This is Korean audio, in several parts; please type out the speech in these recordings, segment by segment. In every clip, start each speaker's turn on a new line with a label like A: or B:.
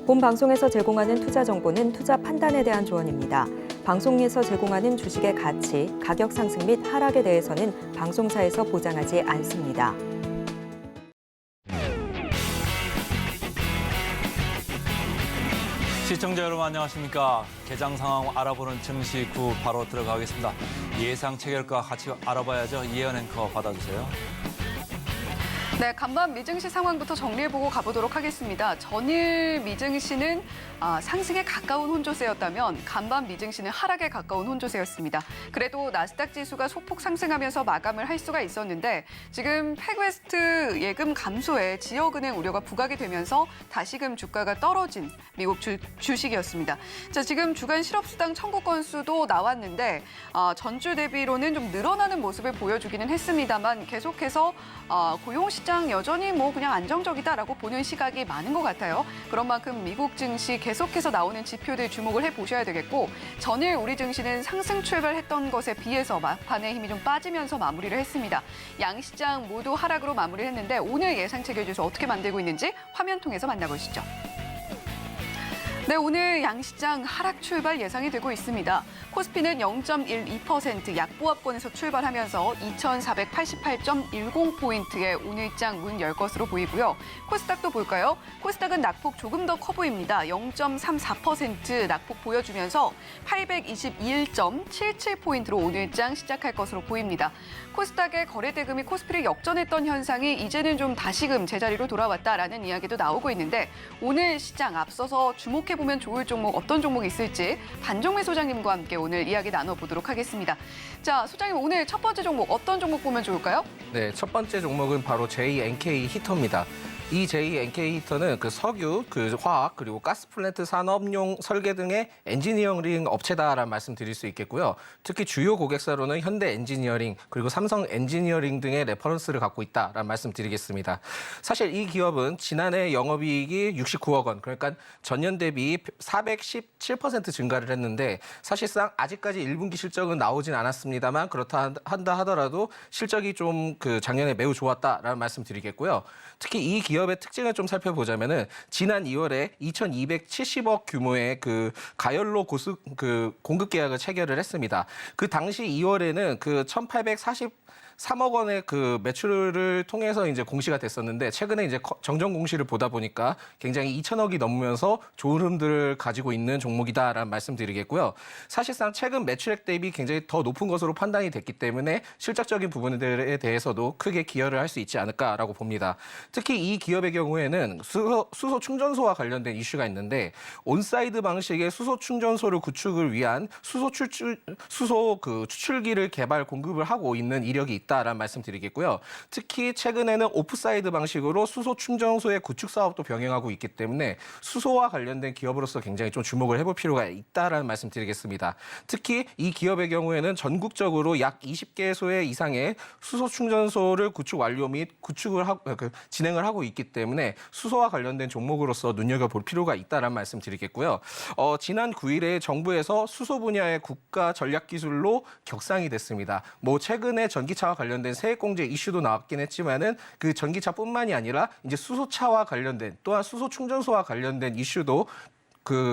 A: 본 방송에서 제공하는 투자 정보는 투자 판단에 대한 조언입니다. 방송에서 제공하는 주식의 가치, 가격 상승 및 하락에 대해서는 방송사에서 보장하지 않습니다.
B: 시청자 여러분 안녕하십니까? 개장 상황 알아보는 증시 9 바로 들어가겠습니다. 예상 체결가 같이 알아봐야죠. 이혜연 앵커 받아주세요.
C: 네, 간밤 미증시 상황부터 정리해보고 가보도록 하겠습니다. 전일 미증시는 상승에 가까운 혼조세였다면 간밤 미증시는 하락에 가까운 혼조세였습니다. 그래도 나스닥 지수가 소폭 상승하면서 마감을 할 수가 있었는데 지금 팩웨스트 예금 감소에 지역은행 우려가 부각이 되면서 다시금 주가가 떨어진 미국 주식이었습니다. 자, 지금 주간 실업수당 청구 건수도 나왔는데 전주 대비로는 좀 늘어나는 모습을 보여주기는 했습니다만 계속해서 고용시장 여전히 그냥 안정적이다라고 보는 시각이 많은 것 같아요. 그런 만큼 미국 증시 계속해서 나오는 지표들 주목을 해보셔야 되겠고 전일 우리 증시는 상승 출발했던 것에 비해서 막판에 힘이 좀 빠지면서 마무리를 했습니다. 양시장 모두 하락으로 마무리를 했는데 오늘 예상 체결지수 어떻게 만들고 있는지 화면 통해서 만나보시죠. 네, 오늘 양시장 하락 출발 예상이 되고 있습니다. 코스피는 0.12% 약보합권에서 출발하면서 2,488.10포인트의 오늘장 문 열 것으로 보이고요. 코스닥도 볼까요? 코스닥은 낙폭 조금 더 커 보입니다. 0.34% 낙폭 보여주면서 821.77포인트로 오늘장 시작할 것으로 보입니다. 코스닥의 거래 대금이 코스피를 역전했던 현상이 이제는 좀 다시금 제자리로 돌아왔다라는 이야기도 나오고 있는데 오늘 시장 앞서서 주목해보면 좋을 종목 어떤 종목이 있을지 반종매 소장님과 함께 오늘 이야기 나눠보도록 하겠습니다. 자, 소장님 오늘 첫 번째 종목 어떤 종목 보면 좋을까요?
D: 네, 첫 번째 종목은 바로 JNK 히터입니다. 이 JNK 히터는 석유, 화학, 그리고 가스플랜트 산업용 설계 등의 엔지니어링 업체다라는 말씀 드릴 수 있겠고요. 특히 주요 고객사로는 현대 엔지니어링, 그리고 삼성 엔지니어링 등의 레퍼런스를 갖고 있다라는 말씀 드리겠습니다. 사실 이 기업은 지난해 영업이익이 69억 원, 그러니까 전년 대비 417% 증가를 했는데 사실상 아직까지 1분기 실적은 나오진 않았습니다만 그렇다 한다 하더라도 실적이 좀 작년에 매우 좋았다라는 말씀 드리겠고요. 특히 이 기업의 특징을 좀 살펴보자면은 지난 2월에 2,270억 규모의 가열로 공급 계약을 체결을 했습니다. 그 당시 2월에는 1,843억 원의 매출을 통해서 이제 공시가 됐었는데 최근에 이제 정정 공시를 보다 보니까 굉장히 2,000억이 넘으면서 좋은 흐름들을 가지고 있는 종목이다라는 말씀드리겠고요. 사실상 최근 매출액 대비 굉장히 더 높은 것으로 판단이 됐기 때문에 실적적인 부분들에 대해서도 크게 기여를 할 수 있지 않을까라고 봅니다. 특히 이 기업의 경우에는 수소 충전소와 관련된 이슈가 있는데 온사이드 방식의 수소 충전소를 구축을 위한 수소 추출기를 개발 공급을 하고 있는 이력이 있다라는 말씀드리겠고요. 특히 최근에는 오프사이드 방식으로 수소 충전소의 구축 사업도 병행하고 있기 때문에 수소와 관련된 기업으로서 굉장히 좀 주목을 해볼 필요가 있다라는 말씀드리겠습니다. 특히 이 기업의 경우에는 전국적으로 약 20개소 이상의 수소 충전소를 구축 완료 및 진행을 하고 있기 때문에 수소와 관련된 종목으로서 눈여겨볼 필요가 있다는 말씀 드리겠고요. 지난 9일에 정부에서 수소 분야의 국가 전략 기술로 격상이 됐습니다. 최근에 전기차와 관련된 세액공제 이슈도 나왔긴 했지만은 전기차뿐만이 아니라 이제 수소차와 관련된 또한 수소 충전소와 관련된 이슈도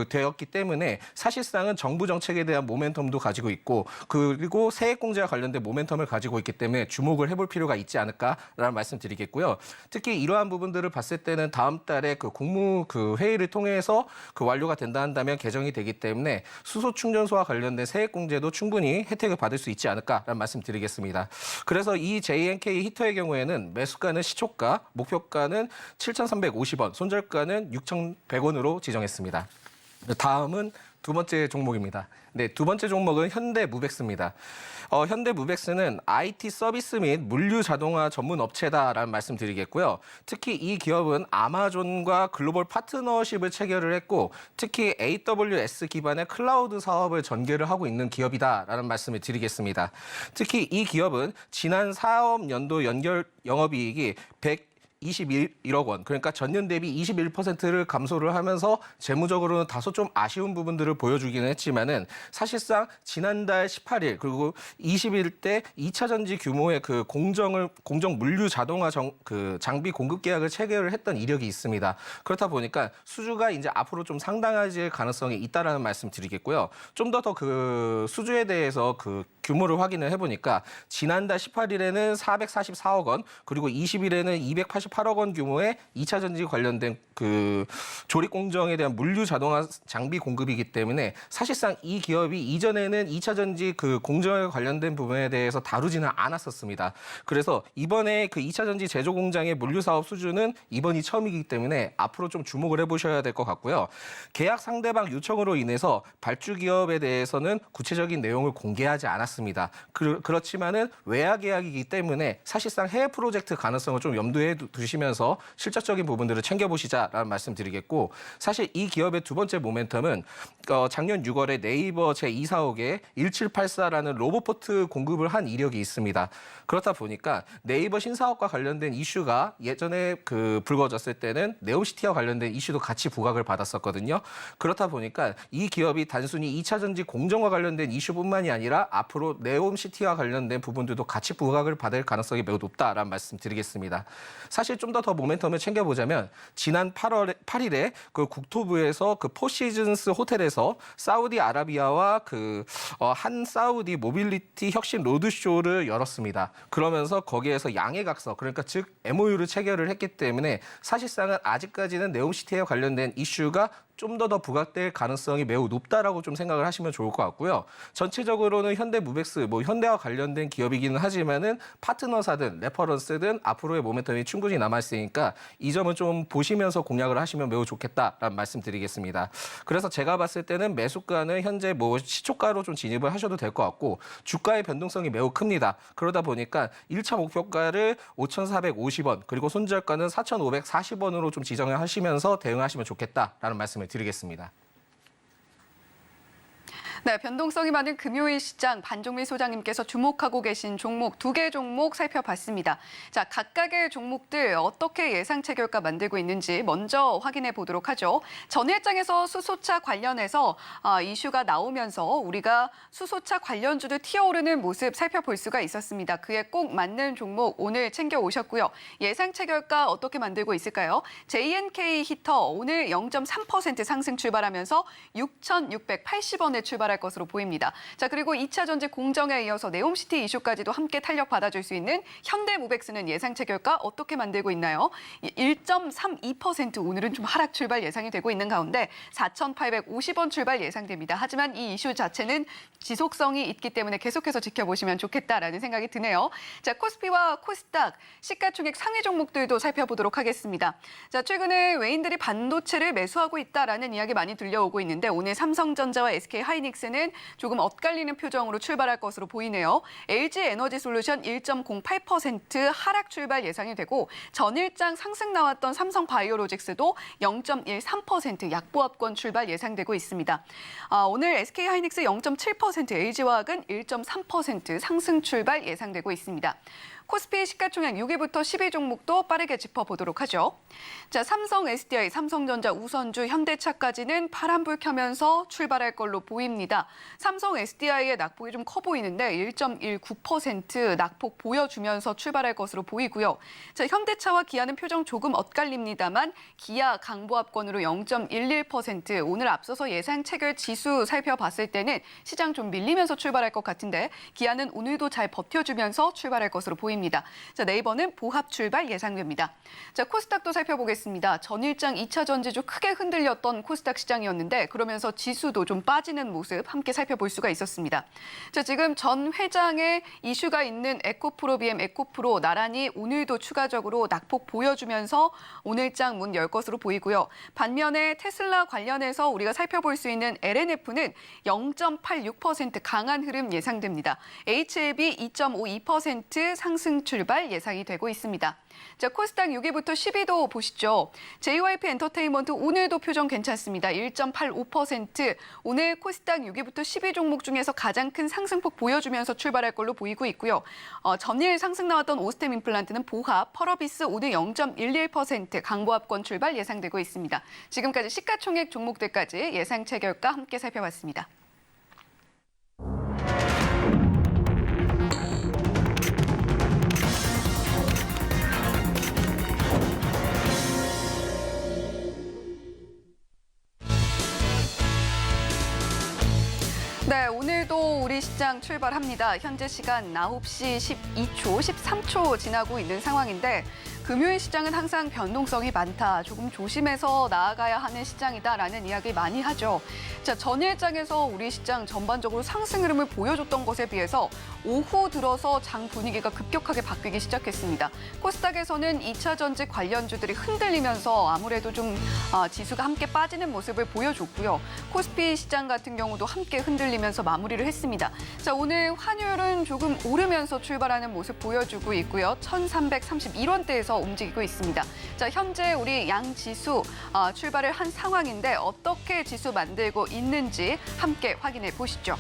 D: 되었기 때문에 사실상은 정부 정책에 대한 모멘텀도 가지고 있고 그리고 세액공제와 관련된 모멘텀을 가지고 있기 때문에 주목을 해볼 필요가 있지 않을까라는 말씀드리겠고요. 특히 이러한 부분들을 봤을 때는 다음 달에 국무 회의를 통해서 완료가 된다 한다면 개정이 되기 때문에 수소 충전소와 관련된 세액공제도 충분히 혜택을 받을 수 있지 않을까라는 말씀드리겠습니다. 그래서 이 JNK 히터의 경우에는 매수가는 시초가, 목표가는 7,350원, 손절가는 6,100원으로 지정했습니다. 다음은 두 번째 종목입니다. 네, 두 번째 종목은 현대무벡스입니다. 현대무벡스는 IT 서비스 및 물류 자동화 전문 업체다라는 말씀드리겠고요. 특히 이 기업은 아마존과 글로벌 파트너십을 체결을 했고 특히 AWS 기반의 클라우드 사업을 전개를 하고 있는 기업이다라는 말씀을 드리겠습니다. 특히 이 기업은 지난 사업연도 연결 영업이익이 21억 원, 그러니까 전년 대비 21%를 감소를 하면서 재무적으로는 다소 좀 아쉬운 부분들을 보여주기는 했지만은 사실상 지난달 18일 그리고 20일 때 2차 전지 규모의 그 공정 물류 자동화 장비 공급 계약을 체결을 했던 이력이 있습니다. 그렇다 보니까 수주가 이제 앞으로 좀 상당해질 가능성이 있다라는 말씀 드리겠고요. 좀 더 그 수주에 대해서 그 규모를 확인을 해보니까 지난달 18일에는 444억 원, 그리고 20일에는 288억 원 규모의 2차 전지 관련된 그 조립 공정에 대한 물류 자동화 장비 공급이기 때문에 사실상 이 기업이 이전에는 2차 전지 그 공정에 관련된 부분에 대해서 다루지는 않았었습니다. 그래서 이번에 그 2차 전지 제조 공장의 물류 사업 수주는 이번이 처음이기 때문에 앞으로 좀 주목을 해보셔야 될 것 같고요. 계약 상대방 요청으로 인해서 발주 기업에 대해서는 구체적인 내용을 공개하지 않았습니다. 그렇지만은 외화 계약이기 때문에 사실상 해외 프로젝트 가능성을 좀 염두에 두시면서 실질적인 부분들을 챙겨보시자라는 말씀드리겠고, 사실 이 기업의 두 번째 모멘텀은 작년 6월에 네이버 제2사옥에 1784라는 로봇포트 공급을 한 이력이 있습니다. 그렇다 보니까 네이버 신사업과 관련된 이슈가 예전에 그 불거졌을 때는 네옴시티와 관련된 이슈도 같이 부각을 받았었거든요. 그렇다 보니까 이 기업이 단순히 2차 전지 공정과 관련된 이슈뿐만이 아니라 앞으로 네옴시티와 관련된 부분들도 같이 부각을 받을 가능성이 매우 높다라는 말씀 드리겠습니다. 사실 좀 더 모멘텀을 챙겨보자면 지난 8일에 그 국토부에서 그 포시즌스 호텔에서 사우디아라비아와 그 한 사우디 모빌리티 혁신 로드쇼를 열었습니다. 그러면서 거기에서 양해각서, 그러니까 즉 MOU를 체결을 했기 때문에 사실상은 아직까지는 네옴시티에 관련된 이슈가 좀 더 부각될 가능성이 매우 높다라고 좀 생각을 하시면 좋을 것 같고요. 전체적으로는 현대무벡스, 현대와 관련된 기업이기는 하지만은 파트너사든 레퍼런스든 앞으로의 모멘텀이 충분히 남아있으니까 이 점은 좀 보시면서 공략을 하시면 매우 좋겠다라는 말씀드리겠습니다. 그래서 제가 봤을 때는 매수가는 현재 시초가로 좀 진입을 하셔도 될 것 같고, 주가의 변동성이 매우 큽니다. 그러다 보니까 1차 목표가를 5,450원, 그리고 손절가는 4,540원으로 좀 지정을 하시면서 대응하시면 좋겠다라는 말씀을 드리겠습니다.
C: 네, 변동성이 많은 금요일 시장 반종민 소장님께서 주목하고 계신 종목 2개 종목 살펴봤습니다. 자, 각각의 종목들 어떻게 예상 체결가 만들고 있는지 먼저 확인해 보도록 하죠. 전일장에서 수소차 관련해서 이슈가 나오면서 우리가 수소차 관련주도 튀어오르는 모습 살펴볼 수가 있었습니다. 그에 꼭 맞는 종목 오늘 챙겨 오셨고요. 예상 체결가 어떻게 만들고 있을까요? JNK 히터 오늘 0.3% 상승 출발하면서 6,680원에 출발할 것으로 보입니다. 자, 그리고 2차 전지 공정에 이어서 네옴시티 이슈까지도 함께 탄력 받아줄 수 있는 현대무벡스는 예상 체결가 어떻게 만들고 있나요? 1.32% 오늘은 좀 하락 출발 예상이 되고 있는 가운데 4,850원 출발 예상됩니다. 하지만 이 이슈 자체는 지속성이 있기 때문에 계속해서 지켜보시면 좋겠다라는 생각이 드네요. 자, 코스피와 코스닥 시가총액 상위 종목들도 살펴보도록 하겠습니다. 자, 최근에 외인들이 반도체를 매수하고 있다라는 이야기 많이 들려오고 있는데 오늘 삼성전자와 SK하이닉스는 조금 엇갈리는 표정으로 출발할 것으로 보이네요. LG에너지솔루션 1.08% 하락 출발 예상이 되고 전일장 상승 나왔던 삼성바이오로직스도 0.13% 약보합권 출발 예상되고 있습니다. 오늘 SK하이닉스 0.7%, LG화학은 1.3% 상승 출발 예상되고 있습니다. 코스피 시가총액 6위부터 10위 종목도 빠르게 짚어보도록 하죠. 자, 삼성 SDI, 삼성전자, 우선주, 현대차까지는 파란불 켜면서 출발할 걸로 보입니다. 삼성 SDI의 낙폭이 좀 커 보이는데 1.19% 낙폭 보여주면서 출발할 것으로 보이고요. 자, 현대차와 기아는 표정 조금 엇갈립니다만 기아 강보합권으로 0.11%, 오늘 앞서서 예상 체결 지수 살펴봤을 때는 시장 좀 밀리면서 출발할 것 같은데 기아는 오늘도 잘 버텨주면서 출발할 것으로 보입니다. 자, 네이버는 보합 출발 예상됩니다. 자, 코스닥도 살펴보겠습니다. 전일장 2차 전지주 크게 흔들렸던 코스닥 시장이었는데 그러면서 지수도 좀 빠지는 모습 함께 살펴볼 수가 있었습니다. 자, 지금 전 회장의 이슈가 있는 에코프로, 에코프로 나란히 오늘도 추가적으로 낙폭 보여주면서 오늘장 문 열 것으로 보이고요. 반면에 테슬라 관련해서 우리가 살펴볼 수 있는 LNF는 0.86% 강한 흐름 예상됩니다. HLB 2.52% 상승 상승 출발 예상이 되고 있습니다. 자, 코스닥 6위부터 10위도 보시죠. JYP 엔터테인먼트 오늘도 표정 괜찮습니다. 1.85%. 오늘 코스닥 6위부터 10위 종목 중에서 가장 큰 상승폭 보여주면서 출발할 걸로 보이고 있고요. 전일 상승 나왔던 오스템 임플란트는 보합, 펄어비스 오늘 0.11% 강보합권 출발 예상되고 있습니다. 지금까지 시가총액 종목들까지 예상 체결가 함께 살펴봤습니다. 네, 오늘도 우리 시장 출발합니다. 현재 시간 9시 12초, 13초 지나고 있는 상황인데 금요일 시장은 항상 변동성이 많다. 조금 조심해서 나아가야 하는 시장이다라는 이야기 많이 하죠. 자, 전일장에서 우리 시장 전반적으로 상승 흐름을 보여줬던 것에 비해서 오후 들어서 장 분위기가 급격하게 바뀌기 시작했습니다. 코스닥에서는 2차 전지 관련주들이 흔들리면서 아무래도 좀 지수가 함께 빠지는 모습을 보여줬고요. 코스피 시장 같은 경우도 함께 흔들리면서 마무리를 했습니다. 자, 오늘 환율은 조금 오르면서 출발하는 모습 보여주고 있고요. 1,331원대에서 움직이고 있습니다. 자, 현재 우리 양 지수 출발을 한 상황인데 어떻게 지수 만들고 있는지 함께 확인해 보시죠.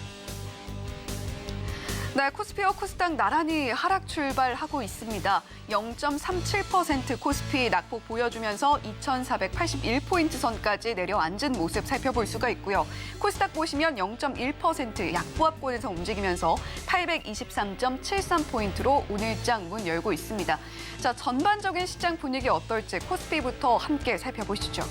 C: 네, 코스피와 코스닥 나란히 하락 출발하고 있습니다. 0.37% 코스피 낙폭 보여주면서 2,481포인트 선까지 내려앉은 모습 살펴볼 수가 있고요. 코스닥 보시면 0.1% 약보합권에서 움직이면서 823.73포인트로 오늘 장 문 열고 있습니다. 자, 전반적인 시장 분위기 어떨지 코스피부터 함께 살펴보시죠.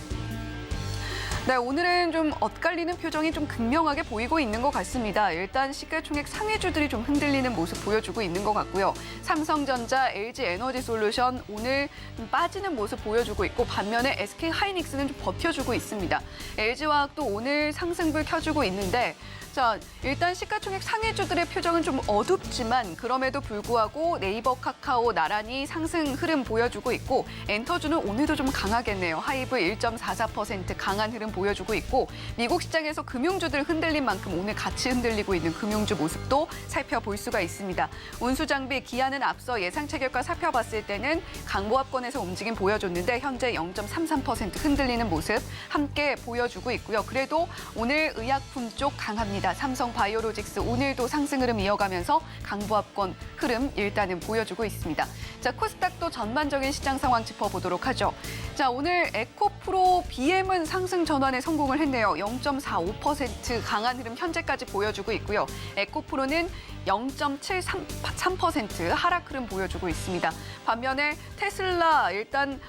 C: 네, 오늘은 좀 엇갈리는 표정이 좀 극명하게 보이고 있는 것 같습니다. 일단 시가총액 상위주들이 좀 흔들리는 모습 보여주고 있는 것 같고요. 삼성전자, LG에너지솔루션 오늘 빠지는 모습 보여주고 있고 반면에 SK하이닉스는 좀 버텨주고 있습니다. LG화학도 오늘 상승불 켜주고 있는데 자, 일단 시가총액 상위주들의 표정은 좀 어둡지만 그럼에도 불구하고 네이버, 카카오 나란히 상승 흐름 보여주고 있고 엔터주는 오늘도 좀 강하겠네요. 하이브 1.44% 강한 흐름 보여주고 있고 미국 시장에서 금융주들 흔들린 만큼 오늘 같이 흔들리고 있는 금융주 모습도 살펴볼 수가 있습니다. 운수장비, 기아는 앞서 예상 체결가 살펴봤을 때는 강보합권에서 움직임 보여줬는데 현재 0.33% 흔들리는 모습 함께 보여주고 있고요. 그래도 오늘 의약품 쪽 강합니다. 삼성바이오로직스 오늘도 상승 흐름 이어가면서 강보합권 흐름 일단은 보여주고 있습니다. 자, 코스닥도 전반적인 시장 상황 짚어보도록 하죠. 자, 오늘 에코프로 BM은 상승 전환에 성공을 했네요. 0.45% 강한 흐름 현재까지 보여주고 있고요. 에코프로는 0.73% 하락 흐름 보여주고 있습니다. 반면에 테슬라 일단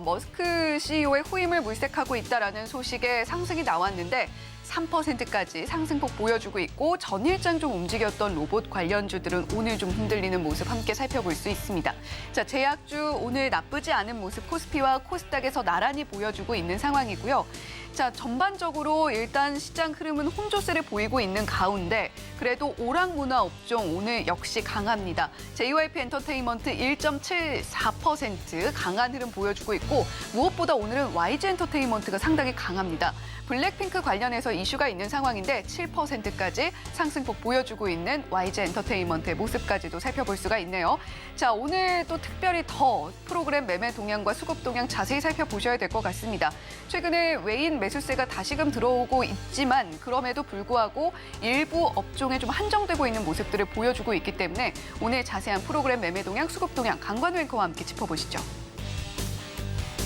C: 머스크 CEO의 후임을 물색하고 있다라는 소식에 상승이 나왔는데 3%까지 상승폭 보여주고 있고 전일장 좀 움직였던 로봇 관련주들은 오늘 좀 흔들리는 모습 함께 살펴볼 수 있습니다. 자, 제약주 오늘 나쁘지 않은 모습 코스피와 코스닥에서 나란히 보여주고 있는 상황이고요. 자, 전반적으로 일단 시장 흐름은 혼조세를 보이고 있는 가운데 그래도 오락문화 업종 오늘 역시 강합니다. JYP 엔터테인먼트 1.74% 강한 흐름 보여주고 있고 무엇보다 오늘은 YG 엔터테인먼트가 상당히 강합니다. 블랙핑크 관련해서 이슈가 있는 상황인데 7%까지 상승폭 보여주고 있는 YG 엔터테인먼트의 모습까지도 살펴볼 수가 있네요. 자, 오늘 또 특별히 더 프로그램 매매 동향과 수급 동향 자세히 살펴보셔야 될 것 같습니다. 최근에 외인 매수세가 다시금 들어오고 있지만 그럼에도 불구하고 일부 업종에 좀 한정되고 있는 모습들을 보여주고 있기 때문에 오늘 자세한 프로그램 매매 동향, 수급 동향 강관우 앵커와 함께 짚어보시죠.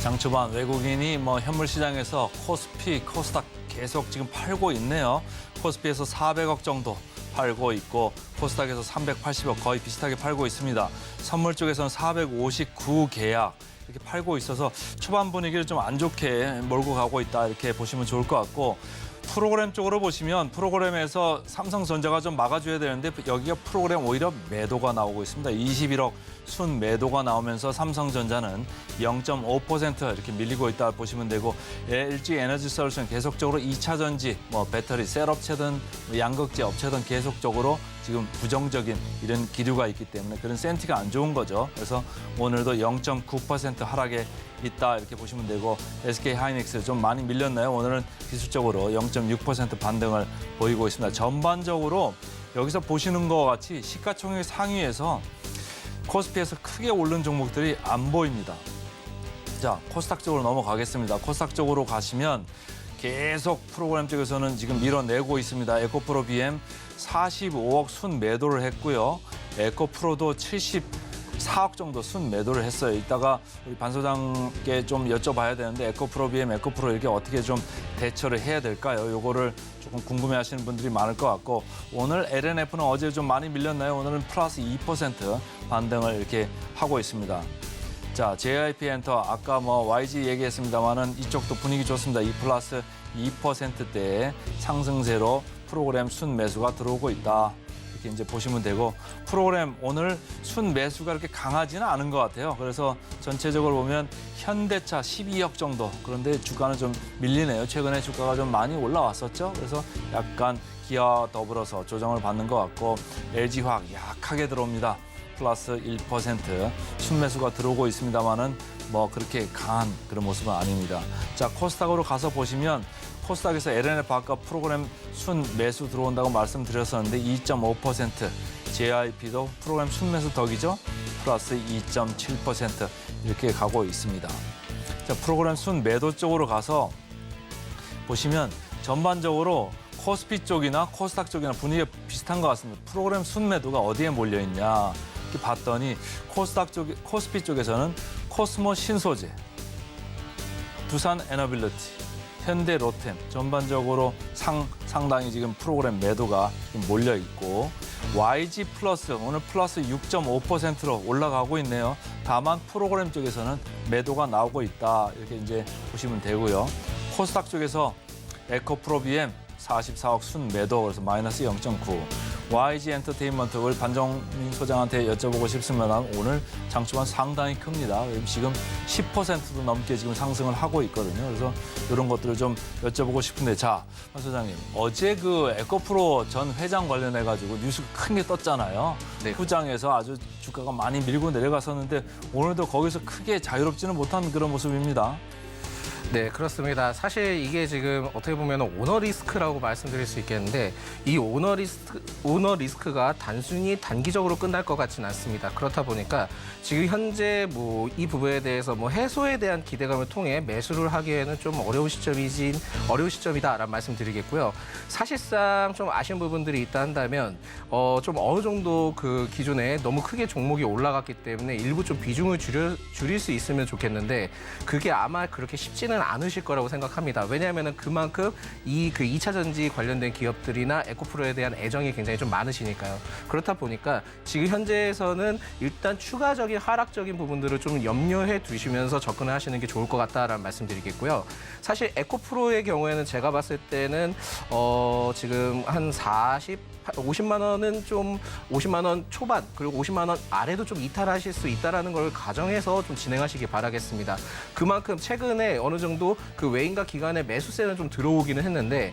B: 장 초반 외국인이 현물 시장에서 코스피, 코스닥 계속 지금 팔고 있네요. 코스피에서 400억 정도 팔고 있고 코스닥에서 380억 거의 비슷하게 팔고 있습니다. 선물 쪽에서는 459계약 이렇게 팔고 있어서 초반 분위기를 좀 안 좋게 몰고 가고 있다 이렇게 보시면 좋을 것 같고 프로그램 쪽으로 보시면 프로그램에서 삼성전자가 좀 막아줘야 되는데 여기가 프로그램 오히려 매도가 나오고 있습니다. 21억 순 매도가 나오면서 삼성전자는 0.5% 이렇게 밀리고 있다 보시면 되고 LG 에너지 솔루션 계속적으로 2차 전지, 배터리 셀업체든 양극재 업체든 계속적으로 지금 부정적인 이런 기류가 있기 때문에 그런 센티가 안 좋은 거죠. 그래서 오늘도 0.9% 하락에 있다 이렇게 보시면 되고 SK하이닉스 좀 많이 밀렸나요? 오늘은 기술적으로 0.6% 반등을 보이고 있습니다. 전반적으로 여기서 보시는 것 같이 시가총액 상위에서 코스피에서 크게 오른 종목들이 안 보입니다. 자, 코스닥 쪽으로 넘어가겠습니다. 코스닥 쪽으로 가시면 계속 프로그램 쪽에서는 지금 밀어내고 있습니다. 에코프로 BM 45억 순 매도를 했고요. 에코프로도 74억 정도 순 매도를 했어요. 이따가 우리 반 소장께 좀 여쭤봐야 되는데 에코프로 BM, 에코프로 이렇게 어떻게 좀 대처를 해야 될까요? 요거를 조금 궁금해하시는 분들이 많을 것 같고 오늘 LNF는 어제 좀 많이 밀렸나요? 오늘은 플러스 2% 반등을 이렇게 하고 있습니다. 자, JYP 엔터 아까 뭐 YG 얘기했습니다만은 이쪽도 분위기 좋습니다. 2 플러스 2%대의 상승세로 프로그램 순 매수가 들어오고 있다. 이렇게 이제 보시면 되고 프로그램 오늘 순 매수가 그렇게 강하지는 않은 것 같아요. 그래서 전체적으로 보면 현대차 12억 정도. 그런데 주가는 좀 밀리네요. 최근에 주가가 좀 많이 올라왔었죠. 그래서 약간 기아 더불어서 조정을 받는 것 같고 LG화학 약하게 들어옵니다. 플러스 1% 순매수가 들어오고 있습니다만은 뭐 그렇게 강한 그런 모습은 아닙니다. 자, 코스닥으로 가서 보시면 코스닥에서 LNF 아까 프로그램 순 매수 들어온다고 말씀드렸었는데 2.5%, JYP도 프로그램 순 매수 덕이죠. 플러스 2.7% 이렇게 가고 있습니다. 자, 프로그램 순 매도 쪽으로 가서 보시면 전반적으로 코스피 쪽이나 코스닥 쪽이나 분위기가 비슷한 것 같습니다. 프로그램 순 매도가 어디에 몰려 있냐 이렇게 봤더니 코스피 쪽에서는 코스모 신소재, 두산 에너빌리티, 현대 로템 전반적으로 상당히 지금 프로그램 매도가 몰려 있고 YG 플러스 오늘 플러스 6.5%로 올라가고 있네요. 다만 프로그램 쪽에서는 매도가 나오고 있다 이렇게 이제 보시면 되고요. 코스닥 쪽에서 에코프로 BM 44억 순 매도 그래서 마이너스 0.9. YG 엔터테인먼트 우리 반정민 소장한테 여쭤보고 싶으면 오늘 장초반 상당히 큽니다. 지금 10%도 넘게 지금 상승을 하고 있거든요. 그래서 이런 것들을 좀 여쭤보고 싶은데 자, 반 소장님 어제 그 에코프로 전 회장 관련해 가지고 뉴스가 큰 게 떴잖아요.
D: 네.
B: 후장에서 아주 주가가 많이 밀고 내려갔었는데 오늘도 거기서 크게 자유롭지는 못한 그런 모습입니다.
D: 네, 그렇습니다. 사실 이게 지금 어떻게 보면 오너 리스크라고 말씀드릴 수 있겠는데 이 오너 리스크가 단순히 단기적으로 끝날 것 같지는 않습니다. 그렇다 보니까 지금 현재 뭐 이 부분에 대해서 뭐 해소에 대한 기대감을 통해 매수를 하기에는 좀 어려운 시점이다라는 말씀드리겠고요. 사실상 좀 아쉬운 부분들이 있다 한다면 좀 어느 정도 그 기존에 너무 크게 종목이 올라갔기 때문에 일부 좀 비중을 줄일 수 있으면 좋겠는데 그게 아마 그렇게 쉽지는 않으실 거라고 생각합니다. 왜냐하면 그만큼 그 2차 전지 관련된 기업들이나 에코프로에 대한 애정이 굉장히 좀 많으시니까요. 그렇다 보니까 지금 현재에서는 일단 추가적인 하락적인 부분들을 좀 염려해 두시면서 접근을 하시는 게 좋을 것 같다라는 말씀드리겠고요. 사실 에코프로의 경우에는 제가 봤을 때는 지금 한 50만 원은 좀 50만 원 초반 그리고 50만 원 아래도 좀 이탈하실 수 있다라는 걸 가정해서 좀 진행하시기 바라겠습니다. 그만큼 최근에 어느 정도 그 외인과 기관의 매수세는 좀 들어오기는 했는데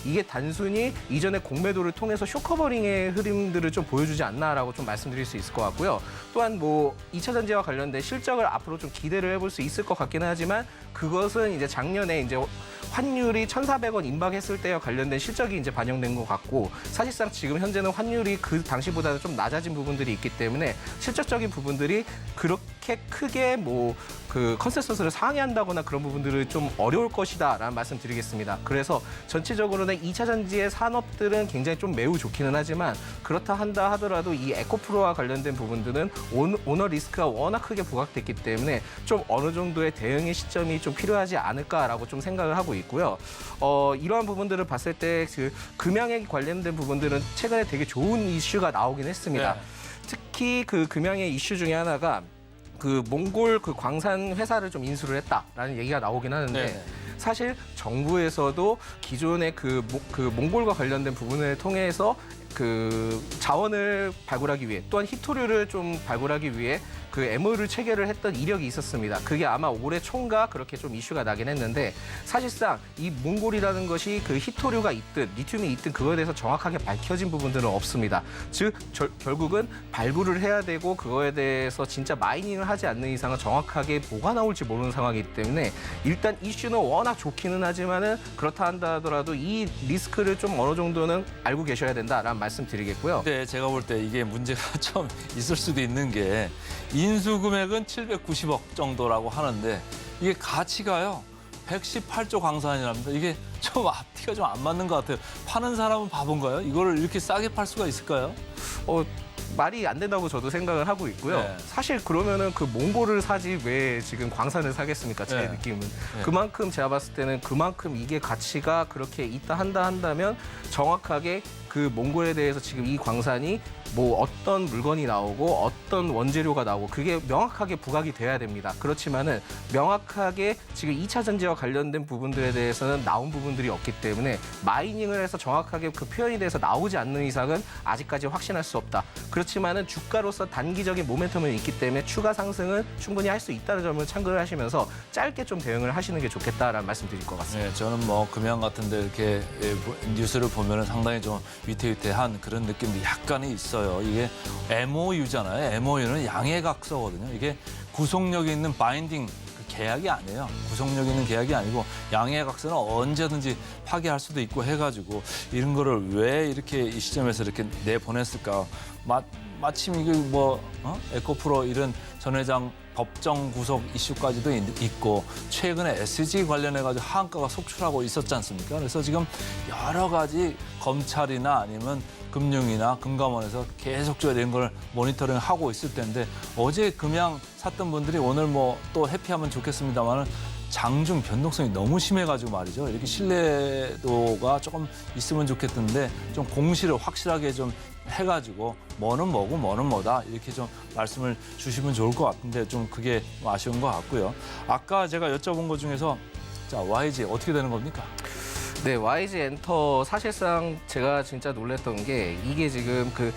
D: 이게 단순히 이전의 공매도를 통해서 쇼커버링의 흐름들을 좀 보여주지 않나라고 좀 말씀드릴 수 있을 것 같고요. 또한 뭐 2차 전지와 관련된 실적을 앞으로 좀 기대를 해볼 수 있을 것 같기는 하지만 그것은 이제 작년에 이제 환율이 1,400원 임박했을 때와 관련된 실적이 이제 반영된 것 같고 사실상 지금 현재는 환율이 그 당시보다는 좀 낮아진 부분들이 있기 때문에 실적적인 부분들이 그렇게 크게 뭐 그 컨센서스를 상회한다거나 그런 부분들은 좀 어려울 것이다라는 말씀드리겠습니다. 그래서 전체적으로는 2차 전지의 산업들은 굉장히 좀 매우 좋기는 하지만 그렇다 한다 하더라도 이 에코프로와 관련된 부분들은 오너 리스크가 워낙 크게 부각됐기 때문에 좀 어느 정도의 대응의 시점이 좀 필요하지 않을까라고 좀 생각을 하고 있고요. 이러한 부분들을 봤을 때 그 금양에 관련된 부분들은 최근에 되게 좋은 이슈가 나오긴 했습니다.
B: 네.
D: 특히 그 금양의 이슈 중에 하나가 그 몽골 그 광산 회사를 좀 인수를 했다라는 얘기가 나오긴 하는데
B: 네.
D: 사실 정부에서도 기존의 그 몽골과 관련된 부분을 통해서 그 자원을 발굴하기 위해 또한 희토류를 좀 발굴하기 위해 그 MOU를 체결을 했던 이력이 있었습니다. 그게 아마 올해 초인가 그렇게 좀 이슈가 나긴 했는데 사실상 이 몽골이라는 것이 그 히토류가 있든 리튬이 있든 그거에 대해서 정확하게 밝혀진 부분들은 없습니다. 즉 결국은 발굴을 해야 되고 그거에 대해서 진짜 마이닝을 하지 않는 이상은 정확하게 뭐가 나올지 모르는 상황이기 때문에 일단 이슈는 워낙 좋기는 하지만은 그렇다 한다 하더라도 이 리스크를 좀 어느 정도는 알고 계셔야 된다라는 말씀 드리겠고요.
B: 근데 제가 볼 때 이게 문제가 좀 있을 수도 있는 게 인수 금액은 790억 정도라고 하는데 이게 가치가요. 118조 광산이랍니다. 이게 좀 앞뒤가 좀 안 맞는 것 같아요. 파는 사람은 바본가요? 이거를 이렇게 싸게 팔 수가 있을까요?
D: 말이 안 된다고 저도 생각을 하고 있고요.
B: 네.
D: 사실 그러면은 그 몽골을 사지 왜 지금 광산을 사겠습니까? 제
B: 네.
D: 느낌은.
B: 네.
D: 그만큼 제가 봤을 때는 그만큼 이게 가치가 그렇게 있다 한다면 정확하게 그 몽골에 대해서 지금 이 광산이 뭐 어떤 물건이 나오고 어떤 원재료가 나오고 그게 명확하게 부각이 돼야 됩니다. 그렇지만은 명확하게 지금 2차 전지와 관련된 부분들에 대해서는 나온 부분들이 없기 때문에 마이닝을 해서 정확하게 그 표현이 돼서 나오지 않는 이상은 아직까지 확신할 수 없다. 그렇지만은 주가로서 단기적인 모멘텀은 있기 때문에 추가 상승은 충분히 할 수 있다는 점을 참고를 하시면서 짧게 좀 대응을 하시는 게 좋겠다라는 말씀 드릴 것 같습니다.
B: 네, 저는 뭐 금양 같은데 이렇게 뉴스를 보면 상당히 좀 위태위태한 그런 느낌도 약간은 있어요. 이게 MOU잖아요. MOU는 양해각서거든요. 이게 구속력이 있는 바인딩 계약이 아니에요. 구속력 있는 계약이 아니고 양해각서는 언제든지 파기할 수도 있고 해가지고 이런 거를 왜 이렇게 이 시점에서 이렇게 내보냈을까? 마침 이게 뭐 에코프로 이런 전 회장 법정 구속 이슈까지도 있고 최근에 SG 관련해가지고 하한가가 속출하고 있었지 않습니까? 그래서 지금 여러 가지 검찰이나 아니면 금융이나 금감원에서 계속적으로 이런 걸 모니터링하고 있을 텐데 어제 금양 샀던 분들이 오늘 뭐 또 해피하면 좋겠습니다만은 장중 변동성이 너무 심해가지고 말이죠. 이렇게 신뢰도가 조금 있으면 좋겠던데 좀 공시를 확실하게 좀 해가지고 뭐는 뭐고 뭐는 뭐다 이렇게 좀 말씀을 주시면 좋을 것 같은데 좀 그게 아쉬운 것 같고요. 아까 제가 여쭤본 것 중에서 자 YG 어떻게 되는 겁니까?
D: 네, YG 엔터 사실상 제가 진짜 놀랐던 게 이게 지금 그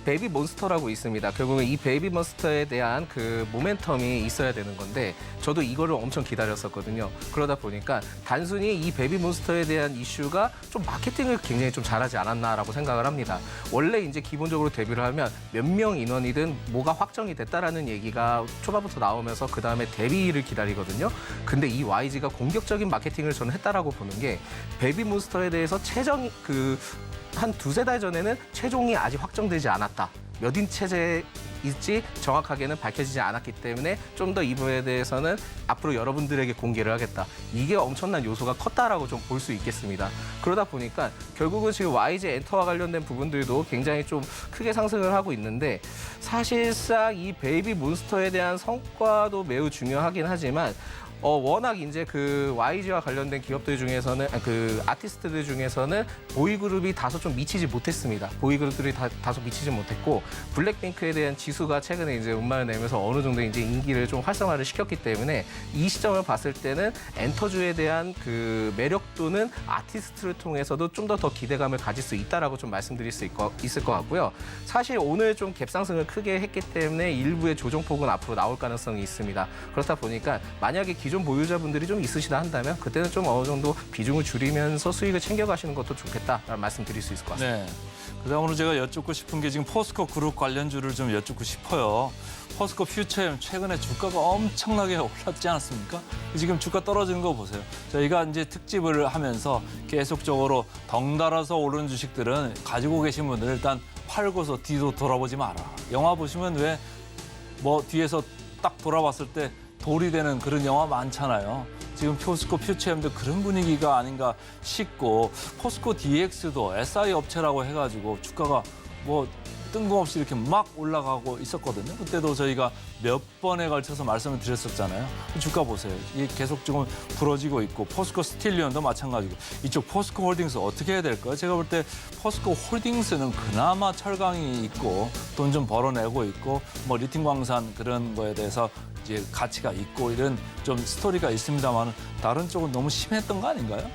D: 베이비 몬스터라고 있습니다. 결국은 이 베이비 몬스터에 대한 그 모멘텀이 있어야 되는 건데 저도 이거를 엄청 기다렸었거든요. 그러다 보니까 단순히 이 베이비 몬스터에 대한 이슈가 좀 마케팅을 굉장히 좀 잘하지 않았나라고 생각을 합니다. 원래 이제 기본적으로 데뷔를 하면 몇 명 인원이든 뭐가 확정이 됐다라는 얘기가 초반부터 나오면서 그 다음에 데뷔를 기다리거든요. 근데 이 YG가 공격적인 마케팅을 저는 했다라고 보는 게 베이비 몬스터에 대해서 한 두세 달 전에는 최종이 아직 확정되지 않았다. 몇 인 체제일지 정확하게는 밝혀지지 않았기 때문에 좀 더 이 부분에 대해서는 앞으로 여러분들에게 공개를 하겠다. 이게 엄청난 요소가 컸다라고 좀 볼 수 있겠습니다. 그러다 보니까 결국은 지금 YG 엔터와 관련된 부분들도 굉장히 좀 크게 상승을 하고 있는데 사실상 이 베이비 몬스터에 대한 성과도 매우 중요하긴 하지만 워낙 이제 그 YG와 관련된 기업들 중에서는 그 아티스트들 중에서는 보이그룹이 다소 좀 미치지 못했습니다. 보이그룹들이 다소 미치지 못했고 블랙핑크에 대한 지수가 최근에 이제 음반을 내면서 어느 정도 이제 인기를 좀 활성화를 시켰기 때문에 이 시점을 봤을 때는 엔터주에 대한 그 매력도는 아티스트를 통해서도 좀 더 기대감을 가질 수 있다라고 좀 말씀드릴 수 있을 것 같고요. 사실 오늘 좀 갭상승을 크게 했기 때문에 일부의 조정폭은 앞으로 나올 가능성이 있습니다. 그렇다 보니까 만약에 기존 보유자분들이 좀 있으시다 한다면 그때는 좀 어느 정도 비중을 줄이면서 수익을 챙겨가시는 것도 좋겠다라는 말씀 드릴 수 있을 것 같습니다.
B: 네. 그다음으로 제가 여쭙고 싶은 게 지금 포스코 그룹 관련주를 좀 여쭙고 싶어요. 포스코 퓨처엠 최근에 주가가 엄청나게 올랐지 않았습니까? 지금 주가 떨어지는 거 보세요. 저희가 이제 특집을 하면서 계속적으로 덩달아서 오르는 주식들은 가지고 계신 분들 일단 팔고서 뒤도 돌아보지 마라. 영화 보시면 왜 뭐 뒤에서 딱 돌아봤을 때 돌이 되는 그런 영화 많잖아요. 지금 포스코 퓨처엠도 그런 분위기가 아닌가 싶고 포스코 DX도 SI 업체라고 해가지고 주가가 뭐 뜬금없이 이렇게 막 올라가고 있었거든요. 그때도 저희가 몇 번에 걸쳐서 말씀을 드렸었잖아요. 주가 보세요. 이게 계속 지금 부러지고 있고 포스코 스틸리온도 마찬가지고 이쪽 포스코 홀딩스 어떻게 해야 될까요? 제가 볼 때 포스코 홀딩스는 그나마 철강이 있고 돈 좀 벌어내고 있고 뭐 리튬 광산 그런 거에 대해서 이제 가치가 있고 이런 좀 스토리가 있습니다만 다른 쪽은 너무 심했던 거 아닌가요?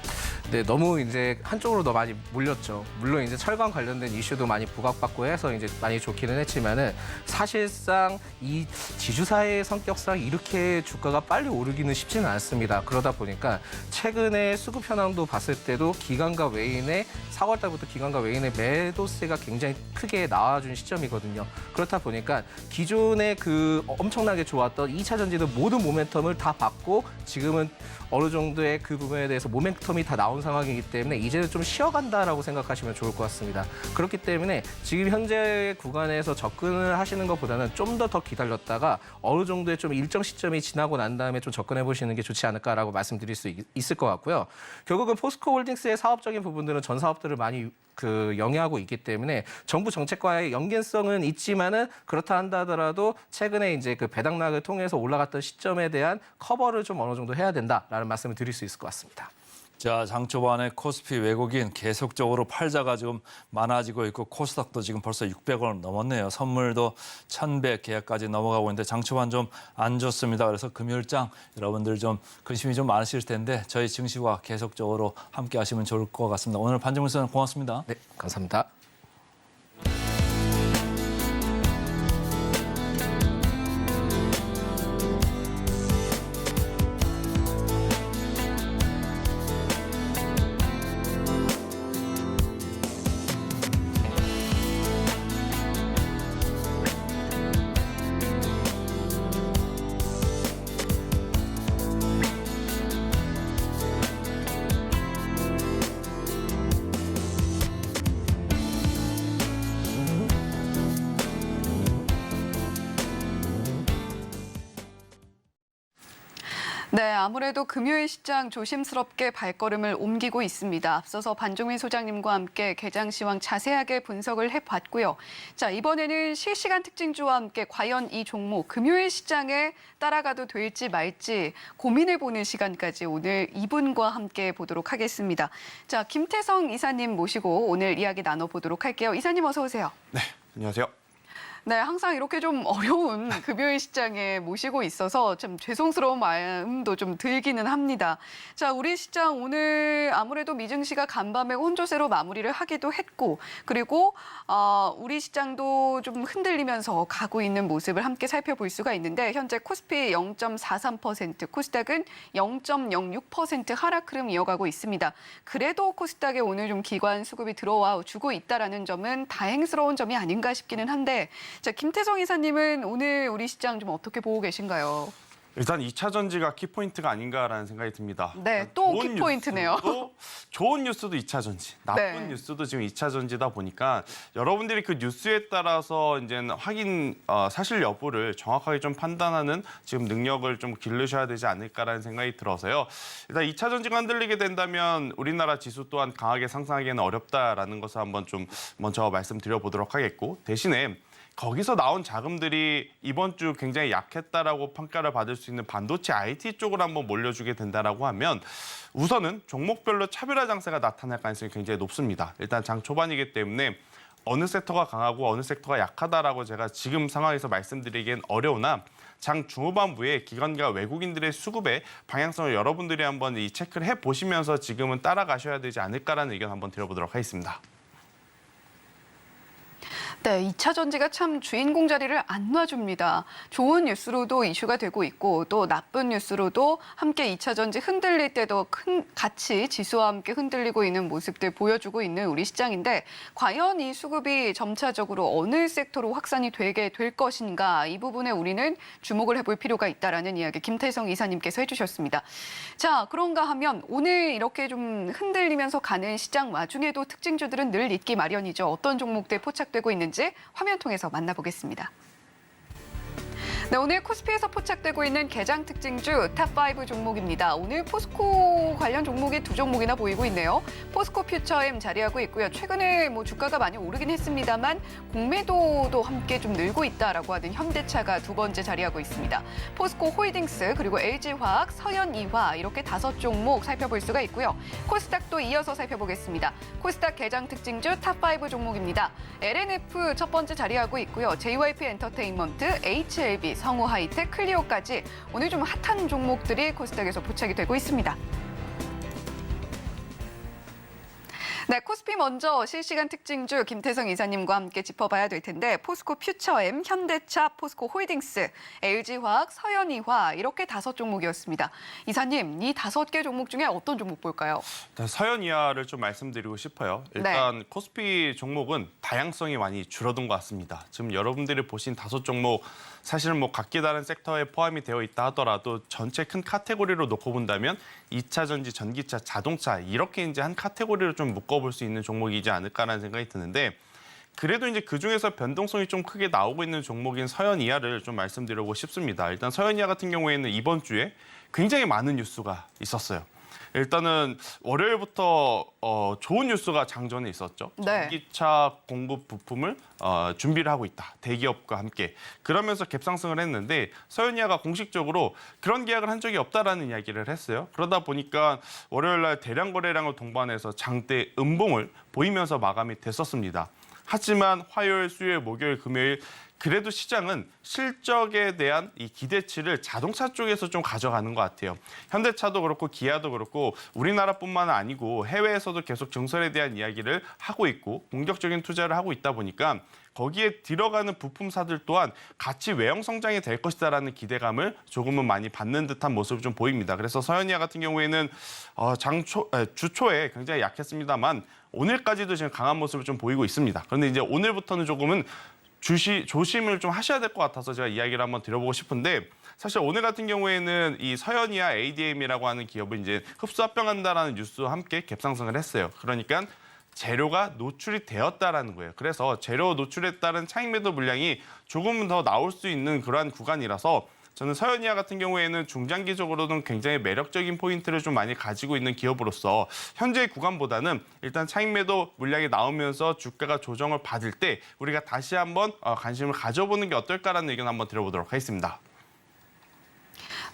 D: 네, 너무 이제 한쪽으로 더 많이 몰렸죠. 물론 이제 철강 관련된 이슈도 많이 부각받고 해서 이제 많이 좋기는 했지만은 사실상 이 지주사의 성격상 이렇게 주가가 빨리 오르기는 쉽지는 않습니다. 그러다 보니까 최근에 수급 현황도 봤을 때도 기관과 외인의 4월 달부터 기관과 외인의 매도세가 굉장히 크게 나와준 시점이거든요. 그렇다 보니까 기존에 그 엄청나게 좋았던 2차 전지도 모든 모멘텀을 다 받고 지금은 어느 정도의 그 부분에 대해서 모멘텀이 다 나온 상황이기 때문에 이제는 좀 쉬어간다라고 생각하시면 좋을 것 같습니다. 그렇기 때문에 지금 현재 구간에서 접근을 하시는 것보다는 좀 더 기다렸다가 어느 정도의 좀 일정 시점이 지나고 난 다음에 좀 접근해 보시는 게 좋지 않을까라고 말씀드릴 수 있을 것 같고요. 결국은 포스코홀딩스의 사업적인 부분들은 전 사업들을 많이 영위하고 있기 때문에 정부 정책과의 연계성은 있지만은 그렇다 한다 하더라도 최근에 이제 그 배당락을 통해서 올라갔던 시점에 대한 커버를 좀 어느 정도 해야 된다라는 말씀을 드릴 수 있을 것 같습니다.
B: 자, 장 초반에 코스피 외국인 계속적으로 팔자가 지금 많아지고 있고 코스닥도 지금 벌써 600원 넘었네요. 선물도 1100 계약까지 넘어가고 있는데 장 초반 좀 안 좋습니다. 그래서 금요일장 여러분들 좀 근심이 좀 많으실 텐데 저희 증시와 계속적으로 함께 하시면 좋을 것 같습니다. 오늘 반정문 선생님 고맙습니다.
D: 네, 감사합니다.
C: 네, 아무래도 금요일 시장 조심스럽게 발걸음을 옮기고 있습니다. 앞서서 반종민 소장님과 함께 개장 시황 자세하게 분석을 해봤고요. 자, 이번에는 실시간 특징주와 함께 과연 이 종목 금요일 시장에 따라가도 될지 말지 고민해보는 시간까지 오늘 이분과 함께 보도록 하겠습니다. 자, 김태성 이사님 모시고 오늘 이야기 나눠보도록 할게요. 이사님 어서 오세요.
E: 네, 안녕하세요.
C: 네, 항상 이렇게 좀 어려운 금요일 시장에 모시고 있어서 좀 죄송스러운 마음도 좀 들기는 합니다. 자, 우리 시장 오늘 아무래도 미증시가 간밤에 혼조세로 마무리를 하기도 했고, 그리고 우리 시장도 좀 흔들리면서 가고 있는 모습을 함께 살펴볼 수가 있는데 현재 코스피 0.43%, 코스닥은 0.06% 하락 흐름 이어가고 있습니다. 그래도 코스닥에 오늘 좀 기관 수급이 들어와 주고 있다라는 점은 다행스러운 점이 아닌가 싶기는 한데 자, 김태성 이사님은 오늘 우리 시장 좀 어떻게 보고 계신가요?
E: 일단 2차 전지가 키포인트가 아닌가라는 생각이 듭니다.
C: 네, 또 키포인트네요.
E: 좋은 뉴스도 2차 전지, 나쁜
C: 네.
E: 뉴스도 지금 2차 전지다 보니까 여러분들이 그 뉴스에 따라서 이제는 사실 여부를 정확하게 좀 판단하는 지금 능력을 좀 기르셔야 되지 않을까라는 생각이 들어서요. 일단 2차 전지가 흔들리게 된다면 우리나라 지수 또한 강하게 상승하기는 어렵다라는 것을 한번 좀 먼저 말씀드려보도록 하겠고 대신에 거기서 나온 자금들이 이번 주 굉장히 약했다라고 평가를 받을 수 있는 반도체 IT 쪽으로 한번 몰려주게 된다라고 하면 우선은 종목별로 차별화 장세가 나타날 가능성이 굉장히 높습니다. 일단 장 초반이기 때문에 어느 섹터가 강하고 어느 섹터가 약하다라고 제가 지금 상황에서 말씀드리기엔 어려우나 장 중후반부에 기관과 외국인들의 수급의 방향성을 여러분들이 한번 이 체크를 해보시면서 지금은 따라가셔야 되지 않을까라는 의견 한번 드려보도록 하겠습니다.
C: 네, 2차 전지가 참 주인공 자리를 안 놔줍니다. 좋은 뉴스로도 이슈가 되고 있고 또 나쁜 뉴스로도 함께 2차 전지 흔들릴 때도 같이 지수와 함께 흔들리고 있는 모습들 보여주고 있는 우리 시장인데 과연 이 수급이 점차적으로 어느 섹터로 확산이 되게 될 것인가 이 부분에 우리는 주목을 해볼 필요가 있다라는 이야기 김태성 이사님께서 해주셨습니다. 자, 그런가 하면 오늘 이렇게 좀 흔들리면서 가는 시장 와중에도 특징주들은 늘 있기 마련이죠. 어떤 종목들 포착되고 있는지 화면 통해서 만나보겠습니다. 네, 오늘 코스피에서 포착되고 있는 개장 특징주 탑5 종목입니다. 오늘 포스코 관련 종목이 두 종목이나 보이고 있네요. 포스코 퓨처엠 자리하고 있고요. 최근에 주가가 많이 오르긴 했습니다만 공매도도 함께 좀 늘고 있다라고 하는 현대차가 두 번째 자리하고 있습니다. 포스코 홀딩스 그리고 LG화학, 서현이화 이렇게 5종목 살펴볼 수가 있고요. 코스닥도 이어서 살펴보겠습니다. 코스닥 개장 특징주 탑5 종목입니다. LNF 첫 번째 자리하고 있고요. JYP 엔터테인먼트, HLB, 성우 하이텍, 클리오까지 오늘 좀 핫한 종목들이 코스닥에서 포착이 되고 있습니다. 코스피 먼저 실시간 특징주 김태성 이사님과 함께 짚어봐야 될 텐데 포스코 퓨처엠, 현대차, 포스코 홀딩스, LG화학, 서현이화 이렇게 5종목이었습니다. 이사님, 이 5개 종목 중에 어떤 종목 볼까요?
E: 일단 서현이화를 좀 말씀드리고 싶어요. 일단 코스피 종목은 다양성이 많이 줄어든 것 같습니다. 지금 여러분들이 보신 5종목 사실은 뭐 각기 다른 섹터에 포함이 되어 있다 하더라도 전체 큰 카테고리로 놓고 본다면 2차 전지, 전기차, 자동차 이렇게 이제 한 카테고리로 좀 묶어볼 수 있는 종목이지 않을까라는 생각이 드는데 그래도 이제 그중에서 변동성이 좀 크게 나오고 있는 종목인 서현이화를 좀 말씀드리고 싶습니다. 일단 서현이화 같은 경우에는 이번 주에 굉장히 많은 뉴스가 있었어요. 일단은 월요일부터 좋은 뉴스가 장전에 있었죠.
C: 네.
E: 전기차 공급 부품을 준비를 하고 있다. 대기업과 함께. 그러면서 갭상승을 했는데 서현이화가 공식적으로 그런 계약을 한 적이 없다라는 이야기를 했어요. 그러다 보니까 월요일 날 대량 거래량을 동반해서 장대 음봉을 보이면서 마감이 됐었습니다. 하지만 화요일, 수요일, 목요일, 금요일 그래도 시장은 실적에 대한 이 기대치를 자동차 쪽에서 좀 가져가는 것 같아요. 현대차도 그렇고 기아도 그렇고 우리나라뿐만 아니고 해외에서도 계속 증설에 대한 이야기를 하고 있고 공격적인 투자를 하고 있다 보니까 거기에 들어가는 부품사들 또한 같이 외형 성장이 될 것이다라는 기대감을 조금은 많이 받는 듯한 모습을 좀 보입니다. 그래서 서현이화 같은 경우에는 주초에 굉장히 약했습니다만 오늘까지도 지금 강한 모습을 좀 보이고 있습니다. 그런데 이제 오늘부터는 조금은 조심을 좀 하셔야 될 것 같아서 제가 이야기를 한번 드려보고 싶은데 사실 오늘 같은 경우에는 이 서현이와 ADM이라고 하는 기업을 이제 흡수 합병한다라는 뉴스와 함께 갭상승을 했어요. 그러니까 재료가 노출이 되었다라는 거예요. 그래서 재료 노출에 따른 차익 매도 물량이 조금은 더 나올 수 있는 그러한 구간이라서 저는 서현이화 같은 경우에는 중장기적으로는 굉장히 매력적인 포인트를 좀 많이 가지고 있는 기업으로서 현재의 구간보다는 일단 차익 매도 물량이 나오면서 주가가 조정을 받을 때 우리가 다시 한번 관심을 가져보는 게 어떨까라는 의견 한번 들어보도록 하겠습니다.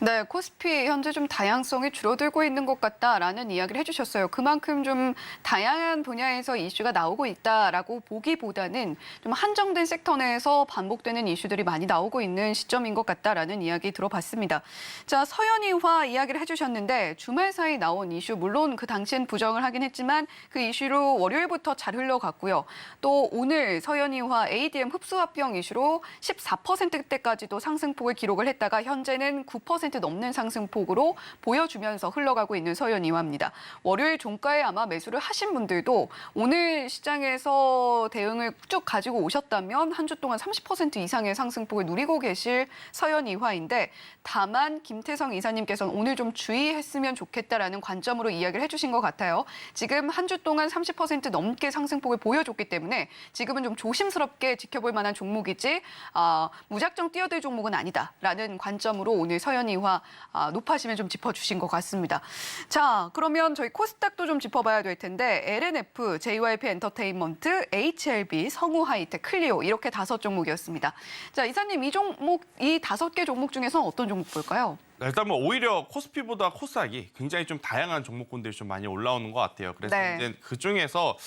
C: 네, 코스피 현재 좀 다양성이 줄어들고 있는 것 같다라는 이야기를 해주셨어요. 그만큼 좀 다양한 분야에서 이슈가 나오고 있다라고 보기보다는 좀 한정된 섹터 내에서 반복되는 이슈들이 많이 나오고 있는 시점인 것 같다라는 이야기 들어봤습니다. 자, 서현이화 이야기를 해주셨는데 주말 사이 나온 이슈, 물론 그 당시엔 부정을 하긴 했지만 그 이슈로 월요일부터 잘 흘러갔고요. 또 오늘 서현이화 ADM 흡수합병 이슈로 14%대까지도 상승폭을 기록을 했다가 현재는 9% 넘는 상승폭으로 보여주면서 흘러가고 있는 서현이화입니다. 월요일 종가에 아마 매수를 하신 분들도 오늘 시장에서 대응을 쭉 가지고 오셨다면 한 주 동안 30% 이상의 상승폭을 누리고 계실 서현이화인데 다만 김태성 이사님께서는 오늘 좀 주의했으면 좋겠다라는 관점으로 이야기를 해주신 것 같아요. 지금 한 주 동안 30% 넘게 상승폭을 보여줬기 때문에 지금은 좀 조심스럽게 지켜볼 만한 종목이지 무작정 뛰어들 종목은 아니다라는 관점으로 오늘 서현이화 높아지면 좀 짚어주신 것 같습니다. 자, 그러면 저희 코스닥도 좀 짚어봐야 될 텐데 LNF, JYP 엔터테인먼트, HLB, 성우하이텍, 클리오 이렇게 5종목이었습니다. 자, 이사님 이 5개 종목 중에서 어떤 종목 볼까요?
E: 일단 뭐 오히려 코스피보다 코스닥이 굉장히 좀 다양한 종목군들이 좀 많이 올라오는 것 같아요. 그래서
C: 네.
E: 이제 그 중에서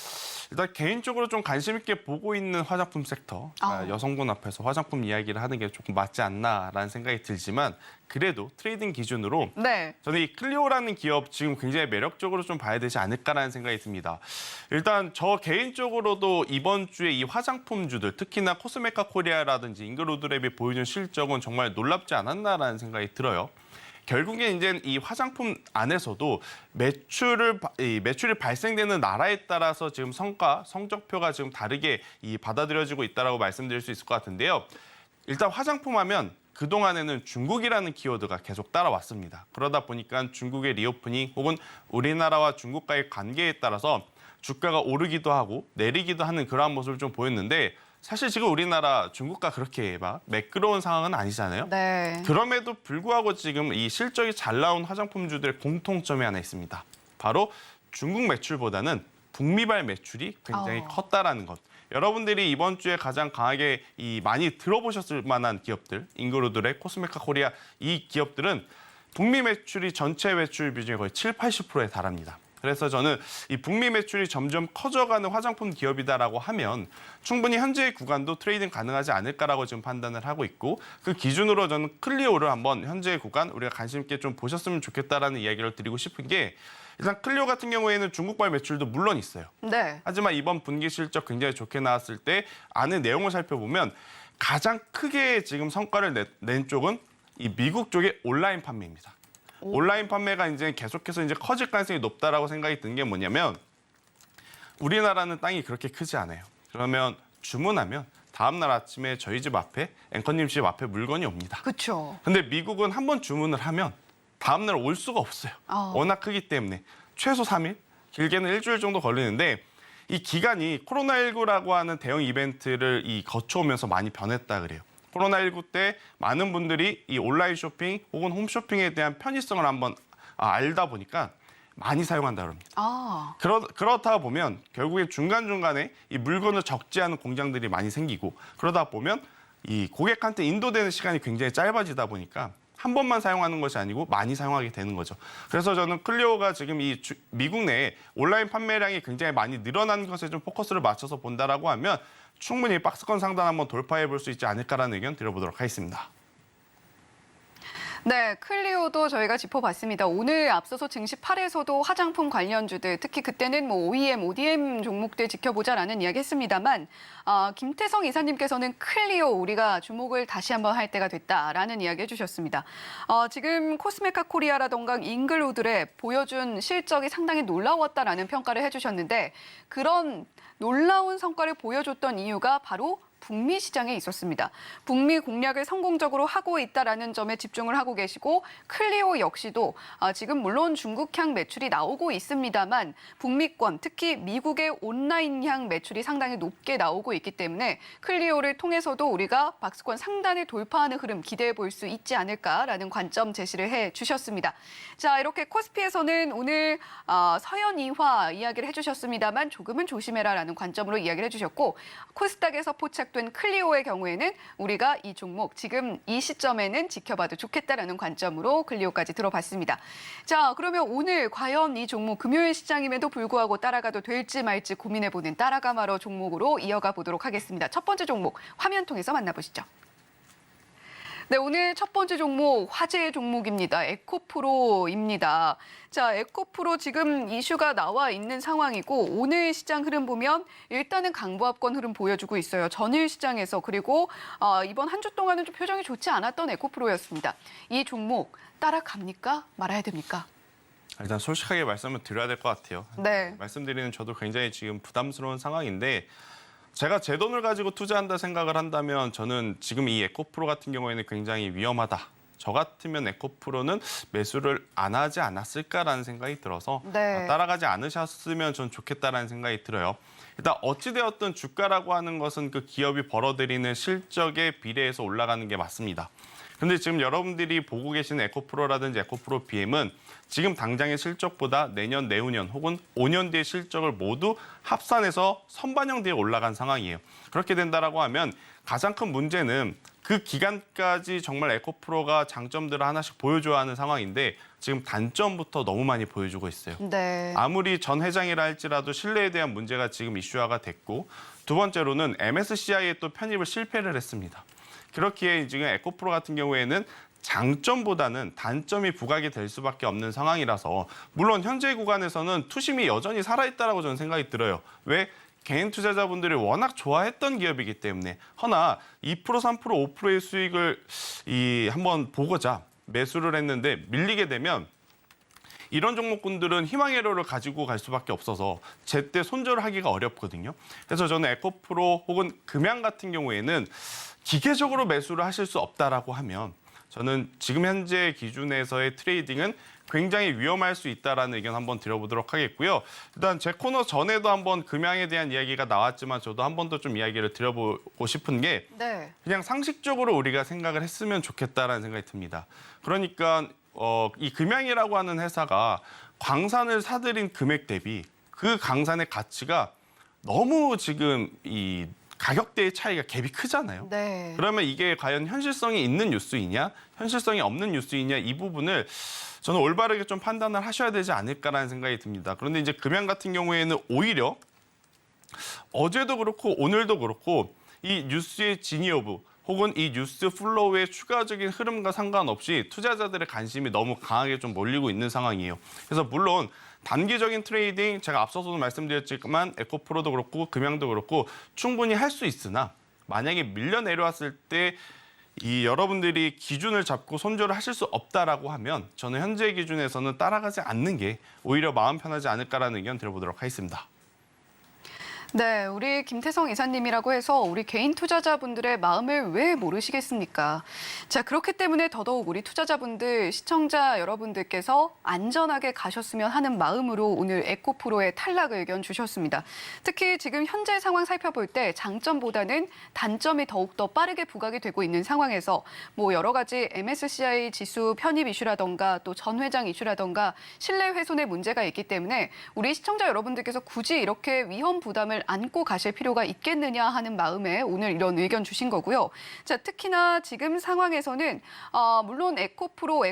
E: 일단 개인적으로 좀 관심 있게 보고 있는 화장품 섹터, 여성분 앞에서 화장품 이야기를 하는 게 조금 맞지 않나라는 생각이 들지만 그래도 트레이딩 기준으로
C: 네.
E: 저는 이 클리오라는 기업 지금 굉장히 매력적으로 좀 봐야 되지 않을까라는 생각이 듭니다. 일단 저 개인적으로도 이번 주에 이 화장품주들, 특히나 코스메카 코리아라든지 잉그로드랩이 보여준 실적은 정말 놀랍지 않았나라는 생각이 들어요. 결국에 이제 이 화장품 안에서도 매출이 발생되는 나라에 따라서 지금 성적표가 지금 다르게 받아들여지고 있다라고 말씀드릴 수 있을 것 같은데요. 일단 화장품 하면 그동안에는 중국이라는 키워드가 계속 따라왔습니다. 그러다 보니까 중국의 리오프닝 혹은 우리나라와 중국과의 관계에 따라서 주가가 오르기도 하고 내리기도 하는 그러한 모습을 좀 보였는데 사실 지금 우리나라 중국과 그렇게 막 매끄러운 상황은 아니잖아요.
C: 네.
E: 그럼에도 불구하고 지금 이 실적이 잘 나온 화장품주들의 공통점이 하나 있습니다. 바로 중국 매출보다는 북미발 매출이 굉장히 컸다라는 것. 여러분들이 이번 주에 가장 강하게 많이 들어보셨을 만한 기업들, 잉그로드랩, 코스메카 코리아 이 기업들은 북미 매출이 전체 매출 비중의 거의 70~80%에 달합니다. 그래서 저는 이 북미 매출이 점점 커져가는 화장품 기업이다라고 하면 충분히 현재의 구간도 트레이딩 가능하지 않을까라고 지금 판단을 하고 있고 그 기준으로 저는 클리오를 한번 현재의 구간 우리가 관심 있게 좀 보셨으면 좋겠다라는 이야기를 드리고 싶은 게 일단 클리오 같은 경우에는 중국발 매출도 물론 있어요.
C: 네.
E: 하지만 이번 분기 실적 굉장히 좋게 나왔을 때 안에 내용을 살펴보면 가장 크게 지금 성과를 낸 쪽은 이 미국 쪽의 온라인 판매입니다. 온라인 판매가 이제 계속해서 이제 커질 가능성이 높다라고 생각이 든 게 뭐냐면 우리나라는 땅이 그렇게 크지 않아요. 그러면 주문하면 다음 날 아침에 저희 집 앞에 앵커님 집 앞에 물건이 옵니다.
C: 그렇죠.
E: 근데 미국은 한 번 주문을 하면 다음 날 올 수가 없어요. 워낙 크기 때문에 최소 3일, 길게는 일주일 정도 걸리는데 이 기간이 코로나19라고 하는 대형 이벤트를 거쳐오면서 많이 변했다 그래요. 코로나19 때 많은 분들이 이 온라인 쇼핑 혹은 홈쇼핑에 대한 편의성을 한번 알다 보니까 많이 사용한다 그럽니다. 그렇다 보면 결국에 중간중간에 이 물건을 적재하는 공장들이 많이 생기고 그러다 보면 이 고객한테 인도되는 시간이 굉장히 짧아지다 보니까 한 번만 사용하는 것이 아니고 많이 사용하게 되는 거죠. 그래서 저는 클리오가 지금 미국 내에 온라인 판매량이 굉장히 많이 늘어난 것에 좀 포커스를 맞춰서 본다라고 하면 충분히 박스권 상단 한번 돌파해 볼 수 있지 않을까라는 의견 드려보도록 하겠습니다.
C: 네, 클리오도 저희가 짚어봤습니다. 오늘 앞서서 증시 8에서도 화장품 관련주들, 특히 그때는 뭐 OEM, ODM 종목들 지켜보자라는 이야기 했습니다만 김태성 이사님께서는 클리오 우리가 주목을 다시 한번 할 때가 됐다라는 이야기 해주셨습니다. 지금 코스메카 코리아라던가 잉글우드에 보여준 실적이 상당히 놀라웠다라는 평가를 해주셨는데 그런 놀라운 성과를 보여줬던 이유가 바로 북미 시장에 있었습니다. 북미 공략을 성공적으로 하고 있다라는 점에 집중을 하고 계시고 클리오 역시도 지금 물론 중국향 매출이 나오고 있습니다만 북미권 특히 미국의 온라인향 매출이 상당히 높게 나오고 있기 때문에 클리오를 통해서도 우리가 박스권 상단을 돌파하는 흐름 기대해 볼 수 있지 않을까라는 관점 제시를 해 주셨습니다. 자, 이렇게 코스피에서는 오늘 서현 이화 이야기를 해주셨습니다만 조금은 조심해라라는 관점으로 이야기를 해주셨고 코스닥에서 포착된 클리오의 경우에는 우리가 이 종목 지금 이 시점에는 지켜봐도 좋겠다라는 관점으로 클리오까지 들어봤습니다. 자, 그러면 오늘 과연 이 종목 금요일 시장임에도 불구하고 따라가도 될지 말지 고민해보는 따라가마러 종목으로 이어가 보도록 하겠습니다. 첫 번째 종목 화면 통해서 만나보시죠. 네, 오늘 첫 번째 종목 화제의 종목입니다. 에코프로입니다. 자, 에코프로 지금 이슈가 나와 있는 상황이고 오늘 시장 흐름 보면 일단은 강보합권 흐름 보여주고 있어요. 전일 시장에서 그리고 이번 한 주 동안은 좀 표정이 좋지 않았던 에코프로였습니다. 이 종목 따라갑니까? 말아야 됩니까?
E: 일단 솔직하게 말씀을 드려야 될 것 같아요.
C: 네.
E: 말씀드리는 저도 굉장히 지금 부담스러운 상황인데 제가 제 돈을 가지고 투자한다 생각을 한다면 저는 지금 이 에코프로 같은 경우에는 굉장히 위험하다. 저 같으면 에코프로는 매수를 안 하지 않았을까라는 생각이 들어서
C: 네.
E: 따라가지 않으셨으면 전 좋겠다라는 생각이 들어요. 일단 어찌되었든 주가라고 하는 것은 그 기업이 벌어들이는 실적에 비례해서 올라가는 게 맞습니다. 근데 지금 여러분들이 보고 계시는 에코프로라든지 에코프로 BM은 지금 당장의 실적보다 내년, 내후년 혹은 5년 뒤의 실적을 모두 합산해서 선반영 뒤에 올라간 상황이에요. 그렇게 된다라고 하면 가장 큰 문제는 그 기간까지 정말 에코프로가 장점들을 하나씩 보여줘야 하는 상황인데 지금 단점부터 너무 많이 보여주고 있어요.
C: 네.
E: 아무리 전 회장이라 할지라도 신뢰에 대한 문제가 지금 이슈화가 됐고 두 번째로는 MSCI에 또 편입을 실패를 했습니다. 그렇기에 지금 에코프로 같은 경우에는 장점보다는 단점이 부각이 될 수밖에 없는 상황이라서 물론 현재 구간에서는 투심이 여전히 살아있다라고 저는 생각이 들어요. 왜? 개인 투자자분들이 워낙 좋아했던 기업이기 때문에. 허나 2%, 3%, 5%의 수익을 한번 보고자 매수를 했는데 밀리게 되면 이런 종목군들은 희망회로를 가지고 갈 수밖에 없어서 제때 손절을 하기가 어렵거든요. 그래서 저는 에코프로 혹은 금양 같은 경우에는 기계적으로 매수를 하실 수 없다라고 하면 저는 지금 현재 기준에서의 트레이딩은 굉장히 위험할 수 있다라는 의견 한번 드려보도록 하겠고요. 일단 제 코너 전에도 한번 금양에 대한 이야기가 나왔지만 저도 한 번 더 좀 이야기를 드려보고 싶은 게
C: 네.
E: 그냥 상식적으로 우리가 생각을 했으면 좋겠다라는 생각이 듭니다. 그러니까 이 금양이라고 하는 회사가 광산을 사들인 금액 대비 그 강산의 가치가 너무 지금 가격대의 차이가 갭이 크잖아요.
C: 네.
E: 그러면 이게 과연 현실성이 있는 뉴스이냐, 현실성이 없는 뉴스이냐 이 부분을 저는 올바르게 좀 판단을 하셔야 되지 않을까라는 생각이 듭니다. 그런데 이제 금양 같은 경우에는 오히려 어제도 그렇고 오늘도 그렇고 이 뉴스의 진위 여부 혹은 이 뉴스 플로우의 추가적인 흐름과 상관없이 투자자들의 관심이 너무 강하게 좀 몰리고 있는 상황이에요. 그래서 물론 단기적인 트레이딩 제가 앞서서도 말씀드렸지만 에코프로도 그렇고 금양도 그렇고 충분히 할 수 있으나 만약에 밀려 내려왔을 때 이 여러분들이 기준을 잡고 손절을 하실 수 없다라고 하면 저는 현재 기준에서는 따라가지 않는 게 오히려 마음 편하지 않을까라는 의견 드려보도록 하겠습니다.
C: 네, 우리 김태성 이사님이라고 해서 우리 개인 투자자분들의 마음을 왜 모르시겠습니까? 자, 그렇기 때문에 더더욱 우리 투자자분들, 시청자 여러분들께서 안전하게 가셨으면 하는 마음으로 오늘 에코프로의 탈락 의견 주셨습니다. 특히 지금 현재 상황 살펴볼 때 장점보다는 단점이 더욱더 빠르게 부각이 되고 있는 상황에서 뭐 여러 가지 MSCI 지수 편입 이슈라던가 또 전 회장 이슈라던가 신뢰 훼손의 문제가 있기 때문에 우리 시청자 여러분들께서 굳이 이렇게 위험 부담을 안고 가실 필요가 있겠느냐 하는 마음에 오늘 이런 의견 주신 거고요. 자, 특히나 지금 상황에서는 물론 에코프로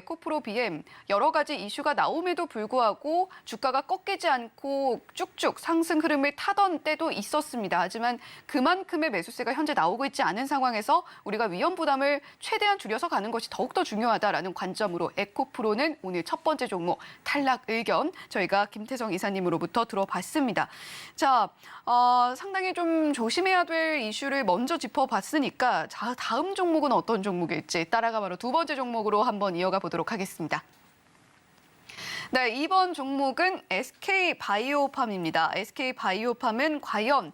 C: BM 여러 가지 이슈가 나옴에도 불구하고 주가가 꺾이지 않고 쭉쭉 상승 흐름을 타던 때도 있었습니다. 하지만 그만큼의 매수세가 현재 나오고 있지 않은 상황에서 우리가 위험 부담을 최대한 줄여서 가는 것이 더욱더 중요하다라는 관점으로 에코프로는 오늘 첫 번째 종목 탈락 의견 저희가 김태성 이사님으로부터 들어봤습니다. 자, 상당히 좀 조심해야 될 이슈를 먼저 짚어봤으니까 자, 다음 종목은 어떤 종목일지 따라가 바로 두 번째 종목으로 한번 이어가 보도록 하겠습니다. 네, 이번 종목은 SK바이오팜입니다. SK바이오팜은 과연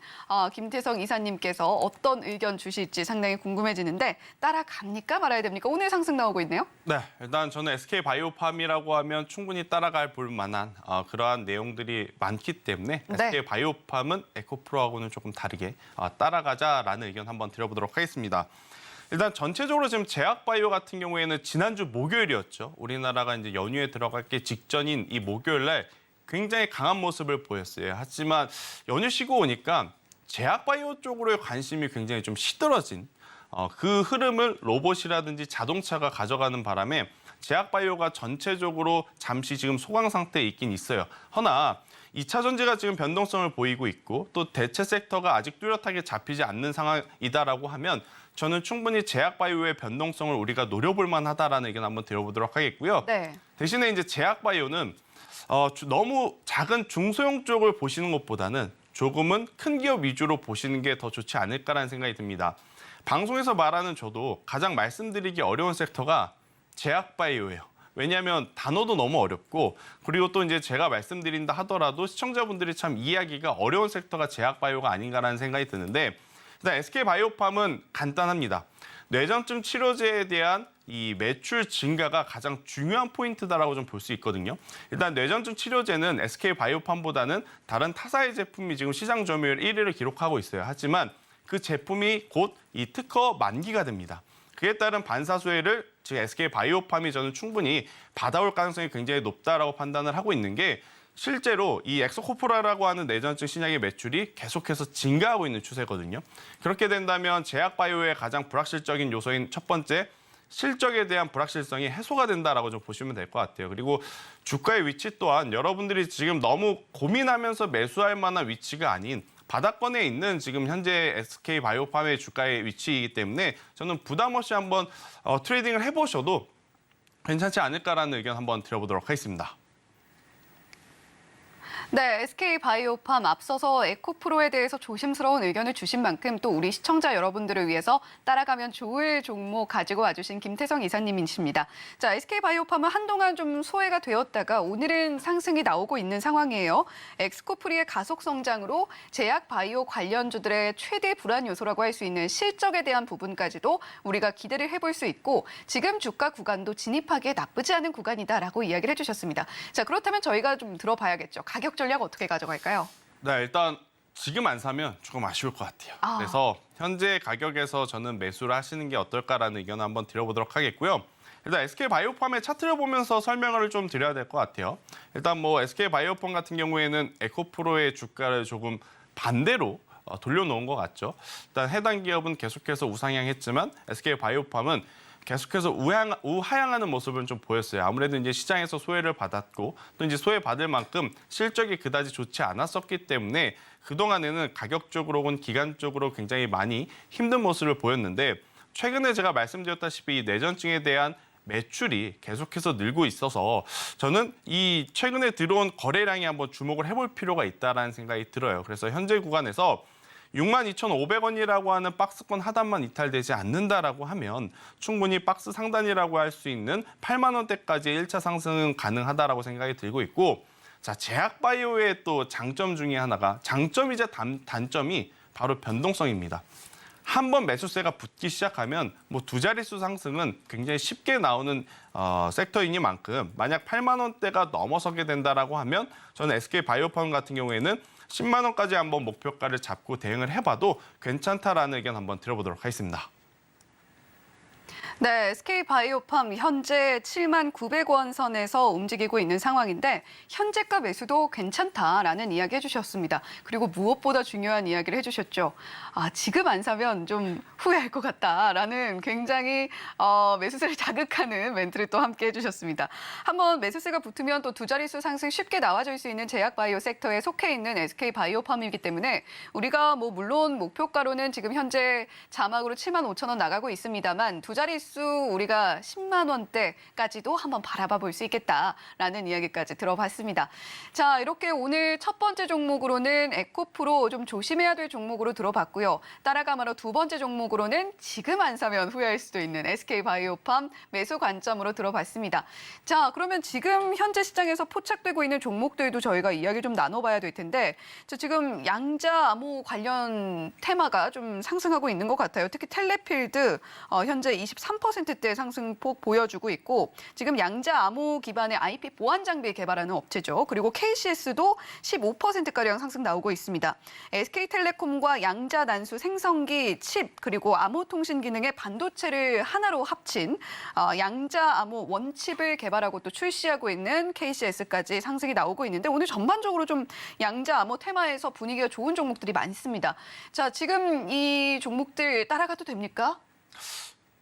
C: 김태성 이사님께서 어떤 의견 주실지 상당히 궁금해지는데 따라갑니까 말아야 됩니까? 오늘 상승 나오고 있네요.
E: 네, 일단 저는 SK바이오팜이라고 하면 충분히 따라갈 볼 만한 그러한 내용들이 많기 때문에
C: 네.
E: SK바이오팜은 에코프로하고는 조금 다르게 따라가자라는 의견 한번 드려보도록 하겠습니다. 일단 전체적으로 지금 제약바이오 같은 경우에는 지난주 목요일이었죠. 우리나라가 이제 연휴에 들어가기 직전인 이 목요일 날 굉장히 강한 모습을 보였어요. 하지만 연휴 쉬고 오니까 제약바이오 쪽으로의 관심이 굉장히 좀 시들어진 그 흐름을 로봇이라든지 자동차가 가져가는 바람에 제약바이오가 전체적으로 잠시 지금 소강 상태에 있긴 있어요. 허나 2차 전지가 지금 변동성을 보이고 있고 또 대체 섹터가 아직 뚜렷하게 잡히지 않는 상황이다라고 하면 저는 충분히 제약바이오의 변동성을 우리가 노려볼 만하다라는 의견 한번 드려보도록 하겠고요.
C: 네.
E: 대신에 이제 제약바이오는 너무 작은 중소형 쪽을 보시는 것보다는 조금은 큰 기업 위주로 보시는 게 더 좋지 않을까라는 생각이 듭니다. 방송에서 말하는 저도 가장 말씀드리기 어려운 섹터가 제약바이오예요. 왜냐하면 단어도 너무 어렵고 그리고 또 이제 제가 말씀드린다 하더라도 시청자분들이 참 이해하기가 어려운 섹터가 제약바이오가 아닌가라는 생각이 드는데 일단 SK바이오팜은 간단합니다. 뇌전증 치료제에 대한 이 매출 증가가 가장 중요한 포인트다라고 좀 볼 수 있거든요. 일단 뇌전증 치료제는 SK바이오팜보다는 다른 타사의 제품이 지금 시장 점유율 1위를 기록하고 있어요. 하지만 그 제품이 곧 이 특허 만기가 됩니다. 그에 따른 반사수혜를 즉 SK바이오팜이 저는 충분히 받아올 가능성이 굉장히 높다라고 판단을 하고 있는 게 실제로 이 엑소코프라라고 하는 뇌전증 신약의 매출이 계속해서 증가하고 있는 추세거든요. 그렇게 된다면 제약바이오의 가장 불확실적인 요소인 첫 번째, 실적에 대한 불확실성이 해소가 된다라고 좀 보시면 될 것 같아요. 그리고 주가의 위치 또한 여러분들이 지금 너무 고민하면서 매수할 만한 위치가 아닌 바닥권에 있는 지금 현재 SK바이오팜의 주가의 위치이기 때문에 저는 부담 없이 한번 트레이딩을 해보셔도 괜찮지 않을까라는 의견 한번 드려보도록 하겠습니다.
C: 네, SK바이오팜 앞서서 에코프로에 대해서 조심스러운 의견을 주신 만큼 또 우리 시청자 여러분들을 위해서 따라가면 좋을 종목 가지고 와주신 김태성 이사님이십니다. 자, SK바이오팜은 한동안 좀 소외가 되었다가 오늘은 상승이 나오고 있는 상황이에요. 엑스코프리의 가속 성장으로 제약바이오 관련주들의 최대 불안 요소라고 할 수 있는 실적에 대한 부분까지도 우리가 기대를 해볼 수 있고 지금 주가 구간도 진입하기에 나쁘지 않은 구간이다라고 이야기를 해주셨습니다. 자, 그렇다면 저희가 좀 들어봐야겠죠. 가격 전략 어떻게 가져갈까요?
E: 네, 일단 지금 안 사면 조금 아쉬울 것 같아요. 그래서 현재 가격에서 저는 매수를 하시는 게 어떨까라는 의견을 한번 드려보도록 하겠고요. 일단 SK바이오팜의 차트를 보면서 설명을 좀 드려야 될 것 같아요. 일단 뭐 SK바이오팜 같은 경우에는 에코프로의 주가를 조금 반대로 돌려놓은 것 같죠. 일단 해당 기업은 계속해서 우상향했지만 SK바이오팜은 계속해서 우하향하는 모습을 좀 보였어요. 아무래도 이제 시장에서 소외를 받았고 또 이제 소외받을 만큼 실적이 그다지 좋지 않았었기 때문에 그동안에는 가격적으로 혹은 기간적으로 굉장히 많이 힘든 모습을 보였는데 최근에 제가 말씀드렸다시피 이 내전증에 대한 매출이 계속해서 늘고 있어서 저는 이 최근에 들어온 거래량에 한번 주목을 해볼 필요가 있다라는 생각이 들어요. 그래서 현재 구간에서 62,500원이라고 하는 박스권 하단만 이탈되지 않는다라고 하면 충분히 박스 상단이라고 할 수 있는 8만 원대까지의 1차 상승은 가능하다라고 생각이 들고 있고 자, 제약바이오의 또 장점 중에 하나가 장점이자 단점이 바로 변동성입니다. 한번 매수세가 붙기 시작하면 뭐 두 자릿수 상승은 굉장히 쉽게 나오는 섹터이니만큼 만약 8만 원대가 넘어서게 된다라고 하면 저는 SK바이오팜 같은 경우에는 10만 원까지 한번 목표가를 잡고 대응을 해봐도 괜찮다라는 의견 한번 들어보도록 하겠습니다.
C: 네, SK바이오팜 현재 7만 900원 선에서 움직이고 있는 상황인데 현재가 매수도 괜찮다라는 이야기 해주셨습니다. 그리고 무엇보다 중요한 이야기를 해주셨죠. 지금 안 사면 좀 후회할 것 같다라는 굉장히 매수세를 자극하는 멘트를 또 함께 해주셨습니다. 한번 매수세가 붙으면 또 두 자릿수 상승 쉽게 나와줄 수 있는 제약바이오 섹터에 속해 있는 SK바이오팜이기 때문에 우리가 뭐 물론 목표가로는 지금 현재 자막으로 7만 5천 원 나가고 있습니다만 두 자릿수 우리가 10만 원대까지도 한번 바라봐 볼 수 있겠다라는 이야기까지 들어봤습니다. 자, 이렇게 오늘 첫 번째 종목으로는 에코프로 좀 조심해야 될 종목으로 들어봤고요. 따라가마로 두 번째 종목으로는 지금 안 사면 후회할 수도 있는 SK바이오팜 매수 관점으로 들어봤습니다. 자, 그러면 지금 현재 시장에서 포착되고 있는 종목들도 저희가 이야기 좀 나눠봐야 될 텐데 지금 양자 암호 관련 테마가 좀 상승하고 있는 것 같아요. 특히 텔레필드 현재 23%대 상승폭 보여주고 있고 지금 양자 암호 기반의 IP 보안 장비 개발하는 업체죠. 그리고 KCS도 15%가량 상승 나오고 있습니다. SK텔레콤과 양자 난수 생성기 칩 그리고 암호 통신 기능의 반도체를 하나로 합친 양자 암호 원칩을 개발하고 또 출시하고 있는 KCS까지 상승이 나오고 있는데 오늘 전반적으로 좀 양자 암호 테마에서 분위기가 좋은 종목들이 많습니다. 자, 지금 이 종목들 따라가도 됩니까?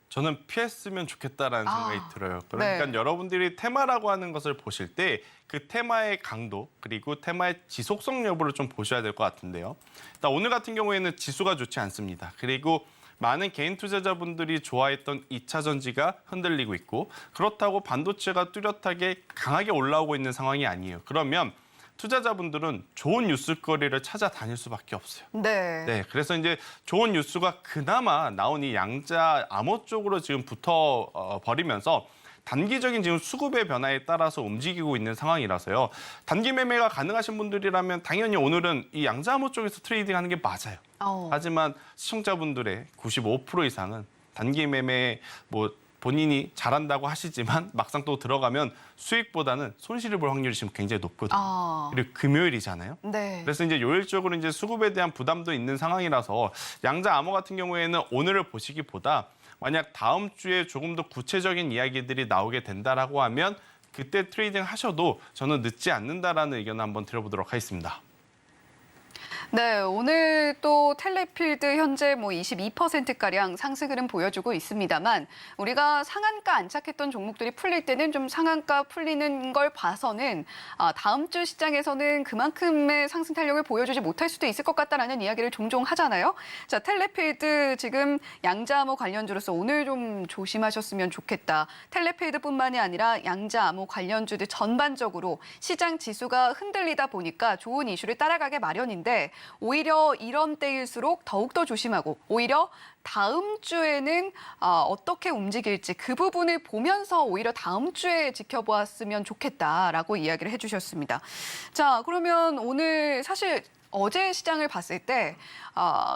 E: 저는 피했으면 좋겠다라는 생각이 들어요. 그러니까
C: 네.
E: 여러분들이 테마라고 하는 것을 보실 때 그 테마의 강도 그리고 테마의 지속성 여부를 좀 보셔야 될 것 같은데요. 일단 오늘 같은 경우에는 지수가 좋지 않습니다. 그리고 많은 개인 투자자분들이 좋아했던 2차 전지가 흔들리고 있고 그렇다고 반도체가 뚜렷하게 강하게 올라오고 있는 상황이 아니에요. 그러면 투자자분들은 좋은 뉴스거리를 찾아다닐 수밖에 없어요.
C: 네.
E: 그래서 이제 좋은 뉴스가 그나마 나온 이 양자 암호 쪽으로 지금 붙어 버리면서 단기적인 지금 수급의 변화에 따라서 움직이고 있는 상황이라서요. 단기 매매가 가능하신 분들이라면 당연히 오늘은 이 양자 암호 쪽에서 트레이딩하는 게 맞아요. 하지만 시청자분들의 95% 이상은 단기 매매 뭐 본인이 잘한다고 하시지만 막상 또 들어가면 수익보다는 손실을 볼 확률이 지금 굉장히 높거든요. 그리고 금요일이잖아요.
C: 네.
E: 그래서 이제 요일적으로 이제 수급에 대한 부담도 있는 상황이라서 양자 암호 같은 경우에는 오늘을 보시기보다 만약 다음 주에 조금 더 구체적인 이야기들이 나오게 된다라고 하면 그때 트레이딩 하셔도 저는 늦지 않는다라는 의견을 한번 드려보도록 하겠습니다.
C: 네, 오늘 또 텔레필드 현재 뭐 22%가량 상승 흐름 보여주고 있습니다만 우리가 상한가 안착했던 종목들이 풀릴 때는 좀 상한가 풀리는 걸 봐서는 다음 주 시장에서는 그만큼의 상승 탄력을 보여주지 못할 수도 있을 것 같다라는 이야기를 종종 하잖아요. 자, 텔레필드 지금 양자암호 관련주로서 오늘 좀 조심하셨으면 좋겠다. 텔레필드뿐만이 아니라 양자암호 관련주들 전반적으로 시장 지수가 흔들리다 보니까 좋은 이슈를 따라가게 마련인데 오히려 이런 때일수록 더욱더 조심하고 오히려 다음 주에는 어떻게 움직일지 그 부분을 보면서 오히려 다음 주에 지켜보았으면 좋겠다라고 이야기를 해주셨습니다. 자, 그러면 오늘 사실 어제 시장을 봤을 때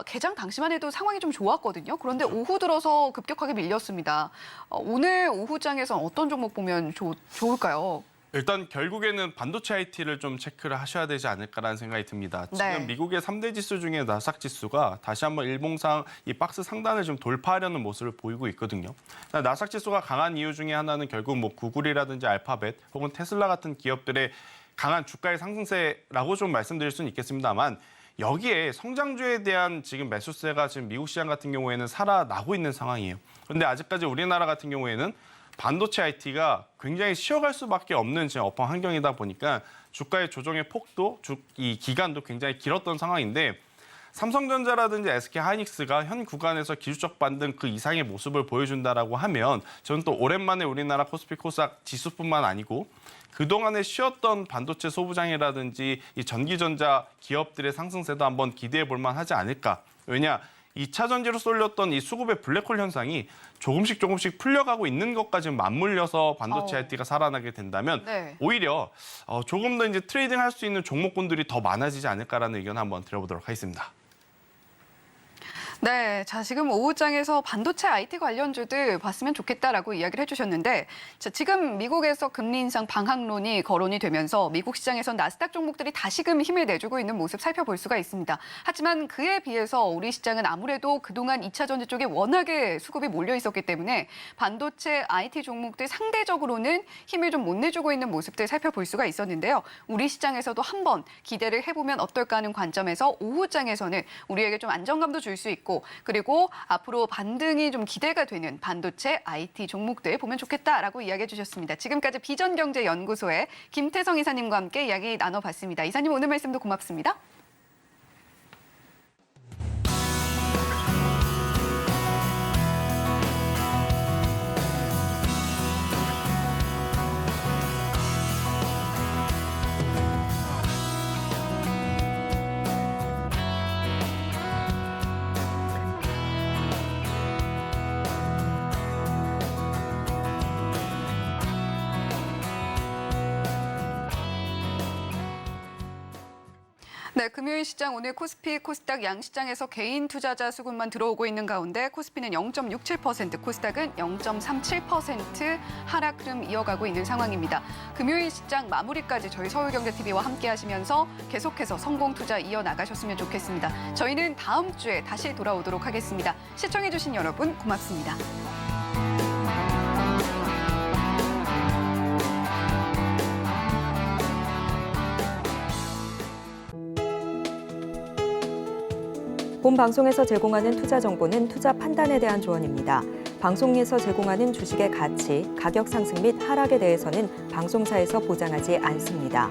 C: 개장 당시만 해도 상황이 좀 좋았거든요. 그런데 오후 들어서 급격하게 밀렸습니다. 오늘 오후장에서 어떤 종목 보면 좋을까요?
E: 일단 결국에는 반도체 IT를 좀 체크를 하셔야 되지 않을까라는 생각이 듭니다. 지금
C: 네.
E: 미국의 3대 지수 중에 나스닥 지수가 다시 한번 일봉상 이 박스 상단을 좀 돌파하려는 모습을 보이고 있거든요. 나스닥 지수가 강한 이유 중에 하나는 결국 뭐 구글이라든지 알파벳 혹은 테슬라 같은 기업들의 강한 주가의 상승세라고 좀 말씀드릴 수는 있겠습니다만 여기에 성장주에 대한 지금 매수세가 지금 미국 시장 같은 경우에는 살아나고 있는 상황이에요. 그런데 아직까지 우리나라 같은 경우에는 반도체 IT가 굉장히 쉬어갈 수밖에 없는 지금 업황 환경이다 보니까 주가의 조정의 폭도, 이 기간도 굉장히 길었던 상황인데 삼성전자라든지 SK하이닉스가 현 구간에서 기술적 반등 그 이상의 모습을 보여준다라고 하면 저는 또 오랜만에 우리나라 코스피 코스닥 지수뿐만 아니고 그동안에 쉬었던 반도체 소부장이라든지 이 전기전자 기업들의 상승세도 한번 기대해 볼 만하지 않을까. 왜냐? 2차 전지로 쏠렸던 이 수급의 블랙홀 현상이 조금씩 풀려가고 있는 것까지 맞물려서 반도체 IT가 살아나게 된다면
C: 네.
E: 오히려 조금 더 이제 트레이딩 할 수 있는 종목군들이 더 많아지지 않을까라는 의견 한번 드려보도록 하겠습니다.
C: 네, 자 지금 오후장에서 반도체 IT 관련주들 봤으면 좋겠다라고 이야기를 해주셨는데 자, 지금 미국에서 금리 인상 방향론이 거론이 되면서 미국 시장에서 나스닥 종목들이 다시금 힘을 내주고 있는 모습 살펴볼 수가 있습니다. 하지만 그에 비해서 우리 시장은 아무래도 그동안 2차 전지 쪽에 워낙에 수급이 몰려 있었기 때문에 반도체 IT 종목들 상대적으로는 힘을 좀 못 내주고 있는 모습들 살펴볼 수가 있었는데요. 우리 시장에서도 한번 기대를 해보면 어떨까 하는 관점에서 오후장에서는 우리에게 좀 안정감도 줄 수 있고 그리고 앞으로 반등이 좀 기대가 되는 반도체 IT 종목들 보면 좋겠다라고 이야기해 주셨습니다. 지금까지 비전경제연구소의 김태성 이사님과 함께 이야기 나눠봤습니다. 이사님 오늘 말씀도 고맙습니다. 네, 금요일 시장 오늘 코스피, 코스닥 양시장에서 개인 투자자 수급만 들어오고 있는 가운데 코스피는 0.67%, 코스닥은 0.37% 하락 흐름 이어가고 있는 상황입니다. 금요일 시장 마무리까지 저희 서울경제TV와 함께 하시면서 계속해서 성공 투자 이어나가셨으면 좋겠습니다. 저희는 다음 주에 다시 돌아오도록 하겠습니다. 시청해주신 여러분 고맙습니다.
A: 본 방송에서 제공하는 투자 정보는 투자 판단에 대한 조언입니다. 방송에서 제공하는 주식의 가치, 가격 상승 및 하락에 대해서는 방송사에서 보장하지 않습니다.